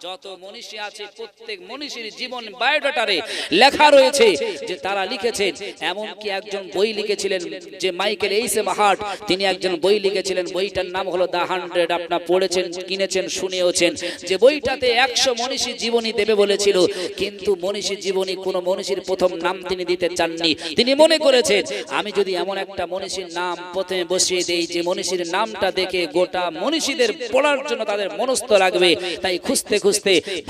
Speaker 1: যত মনীষী আছে প্রত্যেক মনীষীর জীবন বায়োডাটারে লেখা রয়েছে যে তারা লিখেছেন। এমন কি একজন বই লিখেছিলেন যে মাইকেল এইসএম হার্ট, তিনি একজন বই লিখেছিলেন, বইটার নাম হলো দ্য 100। আপনারা পড়েছেন, কিনেছেন, শুনেওছেন। যে বইটাতে 100 মনীষী জীবনী দেবে বলেছিল, কিন্তু মনীষী জীবনী কোন মনীষীর প্রথম নাম তিনি দিতে চাননি। তিনি মনে করেছেন, আমি যদি এমন একটা মনীষীর নাম প্রথমে বসিয়ে দেই যে মনীষীর নামটা দেখে গোটা মনীষীদের পড়ার জন্য তাদের মনস্থ লাগবে। তাই খুঁজতে খুঁজতে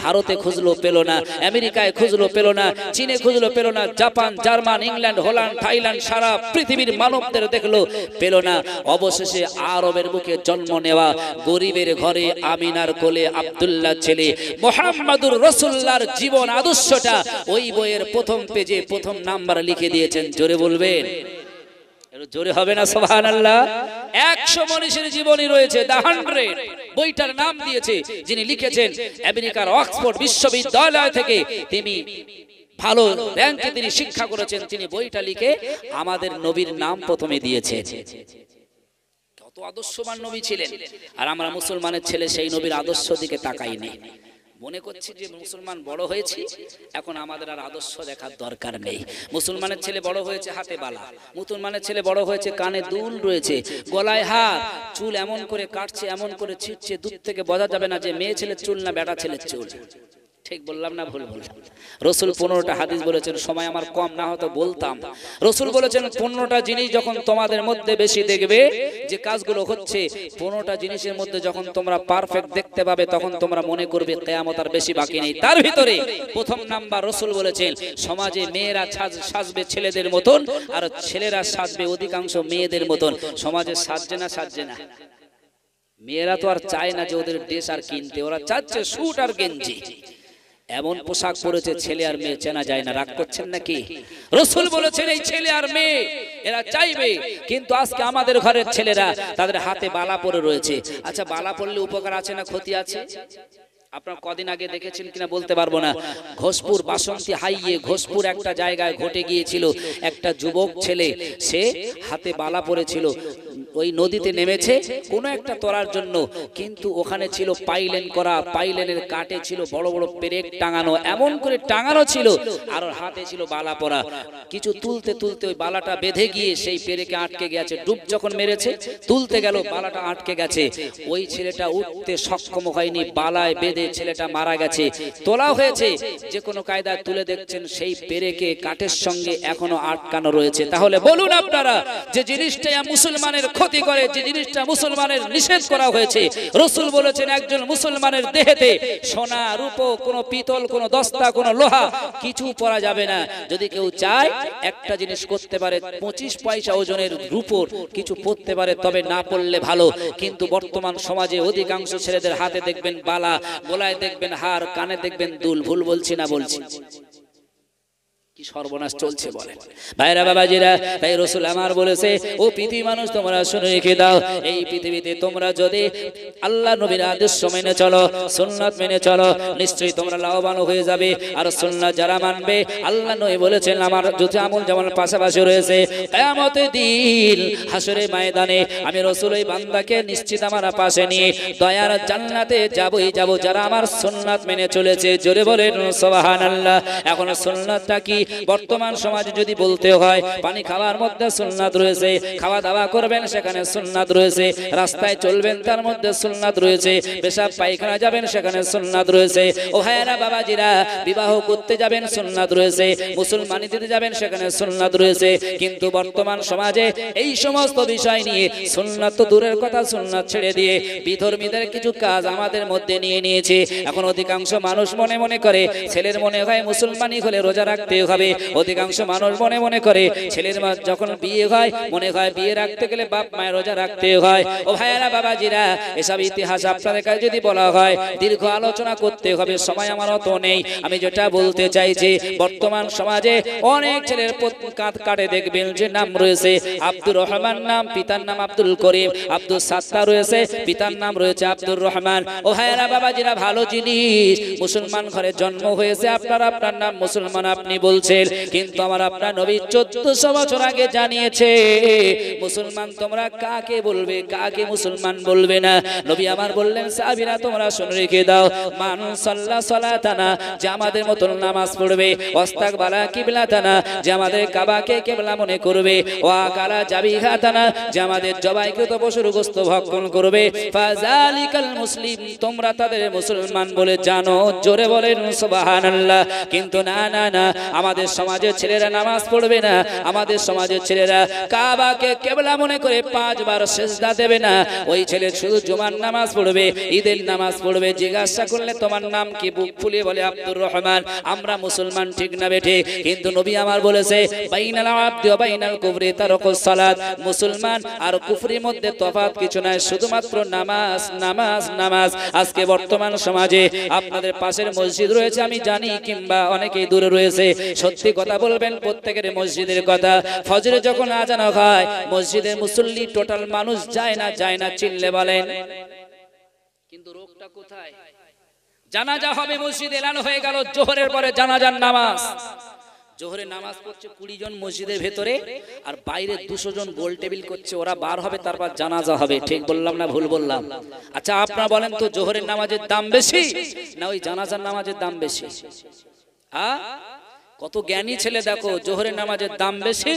Speaker 1: ভারতে খুঁজলো, পেল না, আমেরিকায় খুঁজলো, পেল না, চীনে খুঁজলো, পেল না, Japan, German, England, Holland, Thailand, সারা পৃথিবীর মানবদের দেখলো, পেল না। অবশেষে আরবের বুকে জন্ম নেওয়া, গরিবের ঘরে আমিনার কোলে আব্দুল্লাহ ছেলে মুহাম্মাদুর রাসূলুল্লাহর জীবন আদর্শটা ওই বইয়ের প্রথম পেজে প্রথম নাম্বার লিখে দিয়েছেন। জোরে বলবেন, জোরে হবে না সুবহানাল্লাহ। 100 মনীষীর জীবনী রয়েছে, দ্য 100 বইটার নাম দিয়েছে যিনি লিখেছেন আমেরিকার অক্সফোর্ড বিশ্ববিদ্যালয় থেকে। তিনি ভালো র্যাঙ্কে তিনি শিক্ষা করেছেন, তিনি বইটা লিখে আমাদের নবীর নাম প্রথমে দিয়েছে। কত আদর্শবান নবী ছিলেন, আর আমরা মুসলমানের ছেলে সেই নবীর আদর্শ দিকে তাকাইনি। মনে করছি যে মুসলমান বড় হয়েছি, এখন আমাদের আর আদর্শ দেখার দরকার নেই। মুসলমানের ছেলে বড় হয়েছে হাতে বালা, মুসলমানের ছেলে বড় হয়েছে কানে দুল রয়েছে, গলায় হার, চুল এমন করে কাটছে, এমন করে ছিটছে, দূর থেকে বোঝা যাবে না যে মেয়ে ছেলের চুল না বেটা ছেলের চুল। ঠিক বললাম না ভুল বললাম? রসুল 15টা হাদিস বলেছেন, সময় আমার কম না হতো বলতাম। রসুল বলেছেন 15টা জিনিস যখন তোমাদের মধ্যে বেশি দেখবে যে কাজগুলো হচ্ছে, 15টা জিনিসের মধ্যে যখন তোমরা পারফেক্ট দেখতে পাবে তখন তোমরা মনে করবে কিয়ামত আর বেশি বাকি নেই। তার ভিতরে প্রথম নাম্বার রসুল বলেছেন সমাজে মেয়েরা সাজবে ছেলেদের মতন, আর ছেলেরা সাজবে অধিকাংশ মেয়েদের মতন। সমাজে সাজছে না সাজছে না? মেয়েরা তো আর চায় না যে ওদের ড্রেস আর কিনতে, ওরা চাচ্ছে স্যুট আর গেঞ্জি। এমন পোশাক পরেছে ছেলে আর মেয়ে চেনা যায় না। রাগ করছেন নাকি? রসুল বলেছেন এই ছেলে আর মেয়ে এরা চাইবে, কিন্তু আজকে আমাদের ঘরের ছেলেরা তাদের হাতে বালা পরে রয়েছে। আচ্ছা, বালা পরলে উপকার আছে না ক্ষতি আছে? আপনারা কদিন আগে দেখেছেন কিনা বলতে পারবো না, ঘোষপুর বাসন্তী হাইয়ে ঘোষপুর একটা জায়গায় ঘটে গিয়েছিল। একটা যুবক ছেলে সে হাতে বালা পরেছিল, ওই নদীতে নেমেছে কোনো একটা তরার জন্য, কিন্তু ওখানে ছিল পাইলেন করা, পাইলেনের কাটে ছিল বড় বড় পেরেক টাঙানো, এমন করে টাঙানো ছিল, আর ওর হাতে ছিল বালা পরা। কিছু তুলতে তুলতে ওই বালাটা বেঁধে গিয়ে সেই পেরেকে আটকে গেছে। ডুব যখন মেরেছে তুলতে গেল, বালাটা আটকে গেছে। ওই ছেলেটা উঠতে সক্ষম হয়নি, বালায় বেঁধে ছেলেটা মারা গেছে। তোলা হয়েছে, যে কোনো কায়দায় তুলে দেখছেন সেই পেরেকে কাঠের সঙ্গে এখনো আটকানো রয়েছে। তাহলে বলুন আপনারা, যে জিনিসটা মুসলমানের ক্ষতি করে, যে জিনিসটা মুসলমানের নিষেধ করা হয়েছে, রসুল বলেছেন একজন মুসলমানের দেহেতে সোনা রূপো কোনো পিতল কোনো দস্তা কোনো লোহা কিছু পরা যাবে না। যদি কেউ চায় একটা জিনিস করতে পারে, 25 পয়সা ওজনের রূপোর কিছু পরতে পারে, তবে না পড়লে ভালো। কিন্তু বর্তমান সমাজে অধিকাংশ ছেলেদের হাতে দেখবেন বালা, গলায় দেখবেন হার, কানে দেখবেন দুল। ভুল বলছি না বলছি? কি সর্বনাশ চলছে বলেন ভাইরা বাবাজিরা। তাই রসুল আমার বলেছে, ও পৃথিবী মানুষ তোমরা শুনে রেখে দাও, এই পৃথিবীতে তোমরা যদি আল্লাহ নবীর আদেশ মেনে চলো, সুন্নাত মেনে চলো, নিশ্চয়ই তোমরা লাভবান হয়ে যাবে। আর সুন্নাত যারা মানবে, আল্লাহ নবী বলেছেন আমার যদি আমল যেমন পাশাপাশি রয়েছে, কিয়ামতের দিন হাসরের ময়দানে আমি রসুল ওই বান্দাকে নিশ্চিত আমার পাশে নিয়ে দয়ার জান্নাতে যাবই যাব যারা আমার সুন্নাত মেনে চলেছে। জোরে বলেন সুবহানাল্লাহ। এখন সুন্নাতটা কি? বর্তমান সমাজে যদি বলতে হয়, পানি খাওয়ার মধ্যে সুন্নাত রয়েছে, খাওয়া দাওয়া করবেন সেখানে সুন্নাত রয়েছে, রাস্তায় চলবেন তার মধ্যে সুন্নাত রয়েছে, পেশাব পায়খানা যাবেন সেখানে সুন্নাত রয়েছে। ও ভাইয়েরা বাবাজিরা, বিবাহ করতে যাবেন সুন্নাত রয়েছে, মুসলমানি দিতে যাবেন সেখানে সুন্নাত রয়েছে। কিন্তু বর্তমান সমাজে এই সমস্ত বিষয় নিয়ে সুন্নাত তো দূরের কথা, সুন্নাত ছেড়ে দিয়ে বিধর্মীদের কিছু কাজ আমাদের মধ্যে নিয়ে নিয়েছে। এখন অধিকাংশ মানুষ মনে মনে করে, ছেলের মনে হয় মুসলমানি হলে রোজা রাখতে হবে। অধিকাংশ মানুষ মনে মনে করে ছেলের যখন বিয়ে হয় মনে হয় বিয়ে রাখতে গেলে বাপ মায়ের রোজা রাখতে হয়। ও ভাইয়েরা বাবাজিরা, এসব ইতিহাস আপনাদের কাছে যদি বলা হয় দীর্ঘ আলোচনা করতে হবে, সময় আমার অত নেই। আমি যেটা বলতে চাইছি, বর্তমান সমাজে অনেক ছেলের কাঁধ কাটে দেখবেন যে নাম রয়েছে আব্দুর রহমান, নাম পিতার নাম আব্দুল করিম, আব্দুল সাত্তার রয়েছে, পিতার নাম রয়েছে আব্দুর রহমান। ও ভাইয়েরা বাবাজিরা, ভালো জিনিস, মুসলমান ঘরে জন্ম হয়েছে আপনার, আপনার নাম মুসলমান আপনি বলছেন, কিন্তু আমার আপনার নবী 1400 বছর আগে জানিয়েছে মুসলমান তোমরা কাকে বলবে, কাকে মুসলমান বলবে না। নবী আমার বললেন, সাহাবীরা তোমরা শুনে রেখে দাও, মান সাল্লা সালাতানা, যে আমাদের মতন নামাজ পড়বে, ওয়াস্তাকবালা কিবলাতানা, যে আমাদের কাবাকে কিবলা মনে করবে, ওয়া কালা জাবিহাতানা, যে আমাদের জবাইকৃত পশুর গোশত ভক্ষণ করবে, ফাযালিকাল মুসলিম, তোমরা তাদের মুসলমান বলে জানো। জোরে বলেন সুবহানাল্লাহ। কিন্তু না না না, আমাদের সমাজের ছেলেরা নামাজ পড়বে না, আমাদের সমাজের ছেলেরা কাবাকে কিবলা মনে করে 5 বার সিজদা দেবে না। ওই ছেলে শুধু জুমার নামাজ পড়বে, ঈদের নামাজ পড়বে। জিজ্ঞাসা করলে তোমার নাম কি, বুক ফুলিয়ে বলে আব্দুর রহমান। আমরা মুসলমান, ঠিক না বেঠে? কিন্তু নবী আমার বলেছে, বাইনাল আবদি ওয়া বাইনাল কুফরি তারকুস সালাত, মুসলমান আর কুফরির মধ্যে তফাৎ কিছু নাই, শুধুমাত্র নামাজ, নামাজ, নামাজ। আজকে বর্তমান সমাজে আপনাদের পাশের মসজিদ রয়েছে আমি জানি, কিংবা অনেকেই দূরে রয়েছে, সত্যি কথা বলবেন প্রত্যেকের মসজিদের কথা, ফজরে যখন আজান হয় মসজিদের মুসল্লি টোটাল মানুষ যায় না, যায় না, চিল্লে বলেন। কিন্তু রোগটা কোথায়? জানাজা হবে, মসজিদ এলান হয়ে গেল, জোহরের পরে জানাজার নামাজ, জোহরের নামাজ পড়ছে 20 জন মসজিদের ভেতরে, আর বাইরে 200 জন গোল টেবিল করছে, ওরা বার হবে, তারপর জানাজা হবে। ঠিক বললাম না ভুল বললাম? আচ্ছা আপনারা বলেন তো, জোহরের নামাজের দাম বেশি না ওই জানাজার নামাজের দাম বেশি? কত জ্ঞানী ছেলে দেখো, জোহরের নামাজের দাম বেশি,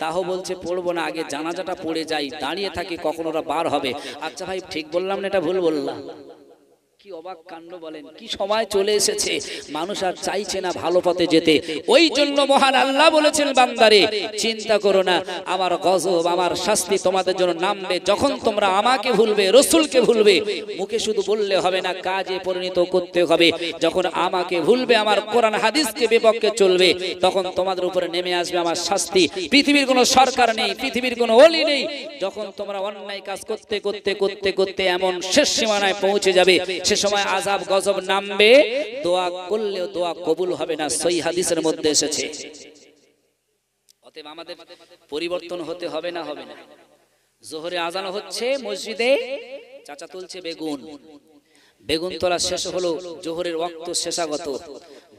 Speaker 1: তাও বলছে পড়বো না, আগে জানাজাটা পড়ে যাই, দাঁড়িয়ে থাকি কখন ওরা বার হবে। আচ্ছা ভাই, ঠিক বললাম না এটা ভুল বললাম? কি অবাক কাণ্ড বলেন, কি সময় চলে এসেছে, মানুষ আর চাইছে না ভালো পথে যেতে। ওই জন্য মহান আল্লাহ বলেছেন, বান্দারে চিন্তা করো না, আমার গজব আমার শাস্তি তোমাদের জন্য নামবে যখন তোমরা আমাকে ভুলবে, রসুলকে ভুলবে। মুখে শুধু বললে হবে না, কাজে পরিণত করতে হবে। যখন আমাকে ভুলবে, আমার কোরআন হাদিসকে বিপক্ষে চলবে, তখন তোমাদের উপরে নেমে আসবে আমার শাস্তি। পৃথিবীর কোনো সরকার নেই, পৃথিবীর কোনো ওলি নেই, যখন তোমরা অন্যায় কাজ করতে করতে করতে করতে এমন শেষ সীমানায় পৌঁছে যাবে, সে সময় আযাব গজব নামবে, দোয়া করলেও দোয়া কবুল হবে না। সহিহ হাদিসের মধ্যে এসেছে। অতএব আমাদের পরিবর্তন হতে হবে না, হবে না। জোহরে আজান হচ্ছে মসজিদে, চাচা তুলছে বেগুন, বেগুন তোলা শেষ হলো, জোহরের ওয়াক্ত শেষাগত,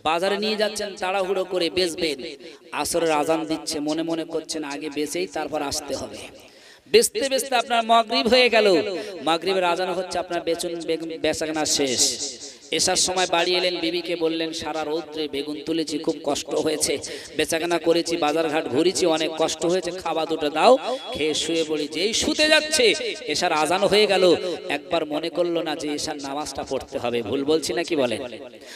Speaker 1: বাজারে নিয়ে যাচ্ছেন তাড়াহুড়ো করে বেচবেন। আসরের আজান দিচ্ছে, মনে মনে করছেন আগে বেচেই তারপর আসতে হবে। বেচতে বেচতে আপনার মাগরিব হয়ে গেল, মাগরিবের আজান হচ্ছে, আপনার বেচাকেনা শেষ। এসার সময় বাড়ি এলেন, বিবিকে বললেন সারা রৌদ্রে বেগুন তুলেছি, খুব কষ্ট হয়েছে, বেচাকেনা করেছি, বাজার ঘাট ঘুরেছি, অনেক কষ্ট হয়েছে, খাওয়া দুটো দাও, খেয়ে শুয়ে পড়ি। যেই শুতে যাচ্ছে এসার আজান হয়ে গেল, একবার মনে করলো না যে এসার নামাজটা পড়তে হবে। ভুল বলছি নাকি বলেন?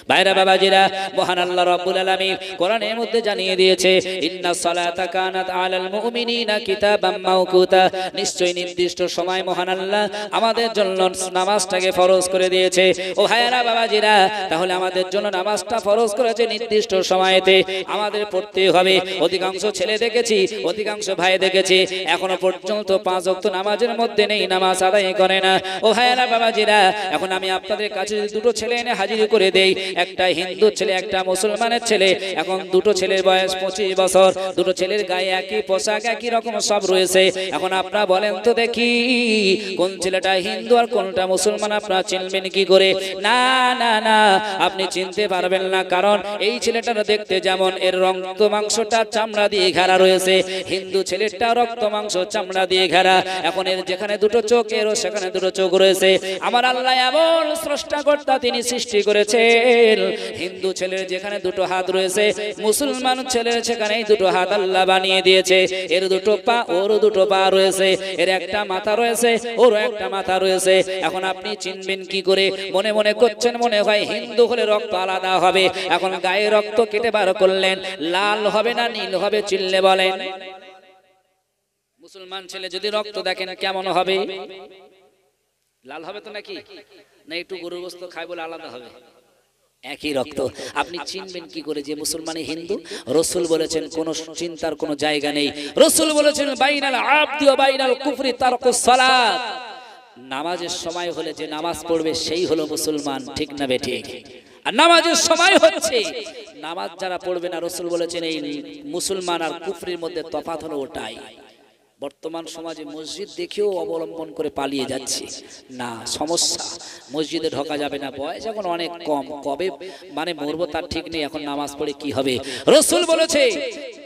Speaker 1: ভাইরা বাবাজিরা, মহান আল্লাহ রাব্বুল আলামিন কোরআনের মধ্যে জানিয়ে দিয়েছে, ইন্নাস সালাতা কানাত আলাল মুমিনিনা কিতাবাম মাওকুতা, নিশ্চয়ই নির্দিষ্ট সময় মহান আল্লাহ আমাদের জন্য নামাজটাকে ফরজ করে দিয়েছে। ও ভাইরা বাবাজিরা, তাহলে আমাদের জন্য নামাজটা ফরজ করেছে নির্দিষ্ট সময়েতে, আমাদের পড়তে হবে। অধিকাংশ ছেলে দেখেছি, অধিকাংশ ভাই দেখেছি, এখনো পর্যন্ত 5 ওয়াক্ত নামাজের মধ্যে নেই, নামাজ আদায় করে না। ও ভাইরা বাবাজিরা, এখন আমি আপনাদের কাছে দুটো ছেলে এনে হাজির করে দেই, একটা হিন্দু ছেলে, একটা মুসলমানের ছেলে। এখন দুটো ছেলের বয়স 25 বছর, দুটো ছেলের গায়ে একই পোশাক, একই রকম সব রয়েছে। এখন আপনারা বলেন তো দেখি, কোন ছেলেটা হিন্দু আর কোনটা মুসলমান আপনারা চিনবেন কি করে? না না না, আপনি চিনতে পারবেন না, কারণ এই ছেলেটার দেখতে যেমন, এর রক্ত মাংসটা চামড়া দিয়ে ঘেরা রয়েছে, হিন্দু ছেলেটা রক্ত মাংস চামড়া দিয়ে ঘেরা। এখন এর যেখানে দুটো চোখ, এরও সেখানে দুটো চোখ রয়েছে। আমার আল্লাহ এমন স্রষ্টাকর্তা, তিনি সৃষ্টি করেছেন, হিন্দু ছেলের যেখানে দুটো হাত রয়েছে, মুসলমান ছেলের সেখানেই দুটো হাত আল্লাহ বানিয়ে দিয়েছে। এর দুটো পা, ওরও দুটো পা রয়েছে, এর একটা মাথা রয়েছে, ওরও একটা মাথা রয়েছে। এখন আপনি চিনবেন কি করে? মনে মনে করছেন মনে হয় হিন্দু হলে রক্ত আলাদা হবে, এখন গায়ে রক্ত কেটে বার করলেন, লাল হবে না নীল হবে, চিনলে বলেন? মুসলমান ছেলে যদি রক্ত দেখেন কেমন হবে? লাল হবে তো নাকি? না একটু গরুর গোশত খায় বলে আলাদা হবে? একই রক্ত। আপনি চিনবেন কি করে যে মুসলমানে হিন্দু? রসুল বলেছেন কোনো চিন্তার কোনো জায়গা নেই। রসুল বলেছেন বাইনাল আবদি ওয়া বাইনাল কুফরি তারকুস সালাত, নামাজের সময় হলে যে নামাজ পড়বে সেই হলো মুসলমান, ঠিক না বেঠিক? আর নামাজের সময় হচ্ছে, নামাজ যারা পড়বে না, রসুল বলেছেন এই মুসলমান আর কুফরির মধ্যে তফাৎ হলো ওটাই। বর্তমান সমাজে মসজিদ দেখেও অবলম্বন করে পালিয়ে যাচ্ছে। না, সমস্যা, মসজিদে ঢোকা যাবে না, বয়স এখন অনেক কম, কবে মানে মরবো তার ঠিক নেই, এখন নামাজ পড়ে কি হবে? রসুল বলেছে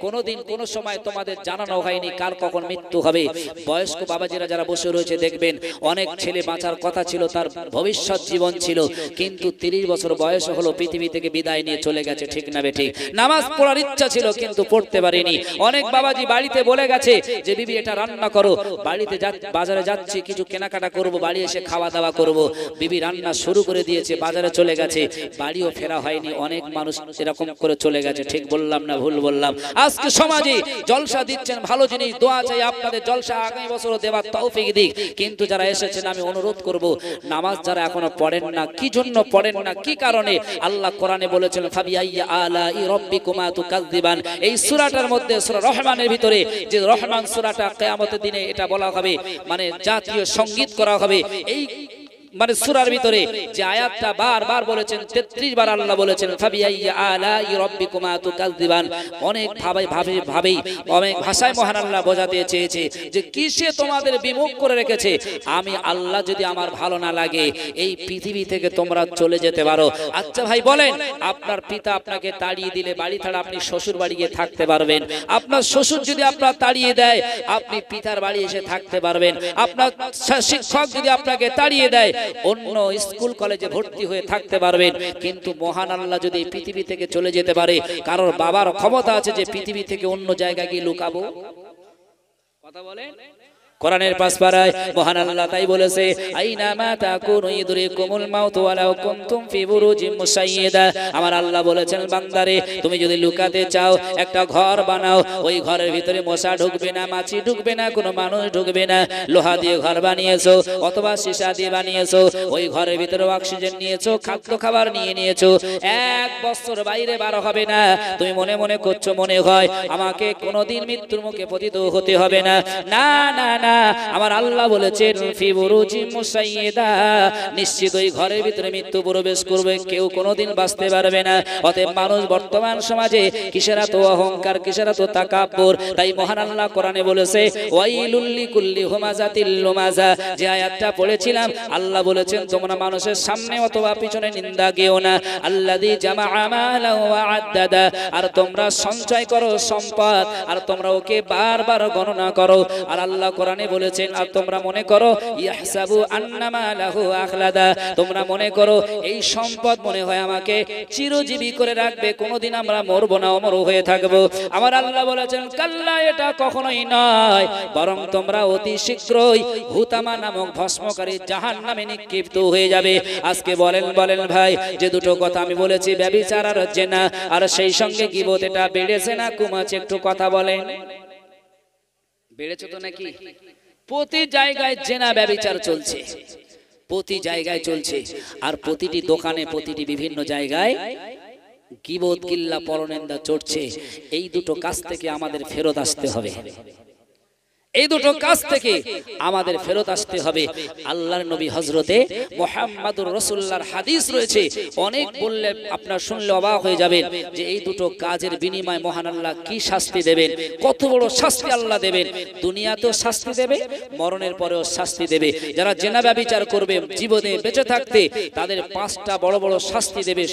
Speaker 1: কোনোদিন কোনো সময় তোমাদের জানানো হয়নি কার কখন মৃত্যু হবে। বয়স্ক বাবাজিরা যারা বসে রয়েছে দেখবেন, অনেক ছেলে বাঁচার কথা ছিল, তার ভবিষ্যৎ জীবন ছিল, কিন্তু 30 বছর বয়স হলো পৃথিবী থেকে বিদায় নিয়ে চলে গেছে, ঠিক না বেঠিক? নামাজ পড়ার ইচ্ছা ছিল কিন্তু পড়তে পারেনি। অনেক বাবাজি বাড়িতে বলে গেছে যে বিবি এটা রান্না করো, বাড়িতে বাজারে যাচ্ছি কিছু কেনাকাটা করব, বাড়ি এসে খাওয়া দাওয়া করব। বিবি রান্না শুরু করে দিয়েছে, বাজারে চলে গেছে, বাড়িও ফেরা হয়নি। অনেক মানুষ এরকম করে চলে গেছে, ঠিক বললাম না ভুল বললাম? আজকে সমাজে জলসা দিচ্ছেন, ভালো জিনিস, দোয়া চাই আপনাদের জলসা আগামী বছরও দেওয়ার তৌফিক দিক। কিন্তু যারা এসেছেন আমি অনুরোধ করব, নামাজ যারা এখনো পড়েন না, কি জন্য পড়েন না, কি কারণে? আল্লাহ কোরআনে বলেছেন ফাবিআইয়া আলাই রাব্বিকুমা তুকাযযিবান। এই সূরাটার মধ্যে, সূরা রহমানের ভিতরে, যে রহমান সূরাটা কিয়ামতের দিনে এটা বলা হবে, মানে জাতীয় সঙ্গীত করা হবে। এই মানে সূরার ভিতরে যে আয়াতটা বারবার বলেছেন, 33 বার আল্লাহ বলেছেন ফাবিআইয়া আলাই রাব্বিকুমা তুকাযযিবান। অনেক ভাবেই অনেক ভাষায় মহান আল্লাহ বোঝাতে চেয়েছে যে কিসে তোমাদের বিমুখ করে রেখেছে। আমি আল্লাহ যদি আমার ভালো না লাগে, এই পৃথিবী থেকে তোমরা চলে যেতে পারো। আচ্ছা ভাই বলেন, আপনার পিতা আপনাকে তাড়িয়ে দিলে বাড়ি ছাড়া আপনি শ্বশুর বাড়ি গিয়ে থাকতে পারবেন? আপনার শ্বশুর যদি আপনার তাড়িয়ে দেয়, আপনি পিতার বাড়ি এসে থাকতে পারবেন? আপনার শিক্ষক যদি আপনাকে তাড়িয়ে দেয়, অন্য স্কুল কলেজে ভর্তি হয়ে থাকতে পারবেন? কিন্তু মহান আল্লাহ যদি পৃথিবী থেকে চলে যেতে পারে, কারণ বাবার ক্ষমতা আছে যে পৃথিবী থেকে অন্য জায়গায় গিয়ে লুকাবো? কথা বলেন, কোরআনের পাঁচ পারায় মহান আল্লাহ তাই বলেছে, আইনা মা তাকুনু ইদরিকুমুল মাউত ওয়ালাউ কুনতুম ফি বুরুজিম মুসাইয়্যাদা। আমার আল্লাহ বলেছেন, বান্দারে তুমি যদি লুকাতে চাও একটা ঘর বানাও, ওই ঘরের ভিতরে মশা ঢুকবে না, মাছি ঢুকবে না, কোনো মানুষ ঢুকবে না। লোহা দিয়ে ঘর বানিয়েছো অথবা সীসা দিয়ে বানিয়েছো, ওই ঘরের ভিতরে অক্সিজেন নিয়েছো, খাদ্য খাবার নিয়েছো, 1 বছর বাইরে বার হবে না। তুমি মনে মনে করছো মনে হয় আমাকে কোনোদিন মৃত্যুর মুখে পতিত হতে হবে না। না না না, আমার আল্লাহ বলেছেন ফি বুরুজিম মুসাইয়্যাদা, নিশ্চিত ওই ঘরের ভিতরে মৃত্যু প্রবেশ করবে, কেউ কোনোদিন বাঁচতে পারবে না। অতএব মানুষ বর্তমান সমাজে কিসের এত অহংকার, কিসের এত তাকাব্বুর? তাই মহান আল্লাহ কোরআনে বলেছে, ওয়াইলুল লিকুল্লি হুমাযাতিল লুমাযা। যে আয়াতটা পড়েছিলাম, আল্লাহ বলেছেন তোমরা মানুষের সামনে অথবা পিছনে নিন্দা গেও না। আল্লাযী জামাআ মালান ওয়া আদ্দাদা, আর তোমরা সঞ্চয় করো সম্পদ, আর তোমরা ওকে বারবার গণনা করো। আর আল্লাহ কোরআনে বলেছেন, আর তোমরা মনে করো ইয়াহসাবু আন্নামা লাহু আখলাদা, তোমরা মনে করো এই সম্পদ মনে হয় আমাকে চিরজীবী করে রাখবে, কোনোদিন আমরা মরবো না, অমর হয়ে থাকবো। আমার আল্লাহ বলেছেন, কাল্লা, এটা কখনোই নয়, বরং তোমরা অতি শীঘ্রই হুতামা নামক ভস্মকারী জাহান্নামে নিক্ষিপ্ত হয়ে যাবে। আজকে বলেন ভাই, যে দুটো কথা আমি বলেছি, ব্যভিচার আর জেনা, আর সেই সঙ্গে গীবত, এটা বেড়েছে না কমেছে? একটু কথা বলেন। বেড়েছে তো নাকি? প্রতি জায়গায় জেনা ব্যভিচার চলছে, প্রতি জায়গায় চলছে, আর প্রতিটি দোকানে, প্রতিটি বিভিন্ন জায়গায় গীবত, গিল্লা, পরনিন্দা চড়ছে। এই দুটো কাজ থেকে আমাদের ফেরত আসতে হবে, এই দুটো কাজ থেকে আমাদের ফেরত আসতে হবে। আল্লাহর নবী হযরতে মুহাম্মদুর রাসূলুল্লাহর হাদিস রয়েছে, অনেক বললে আপনারা শুনলে অবাক হয়ে যাবেন যে এই দুটো কাজের বিনিময়ে মহান আল্লাহ কি শাস্তি দেবেন, কত বড় শাস্তি আল্লাহ দেবেন। দুনিয়াতেও শাস্তি দেবে, মরণের পরেও শাস্তি দেবে। যারা জেনা ব্যভিচার করবে জীবনে বেঁচে থাকতে, তাদের 5টা বড় বড় শাস্তি দেবে।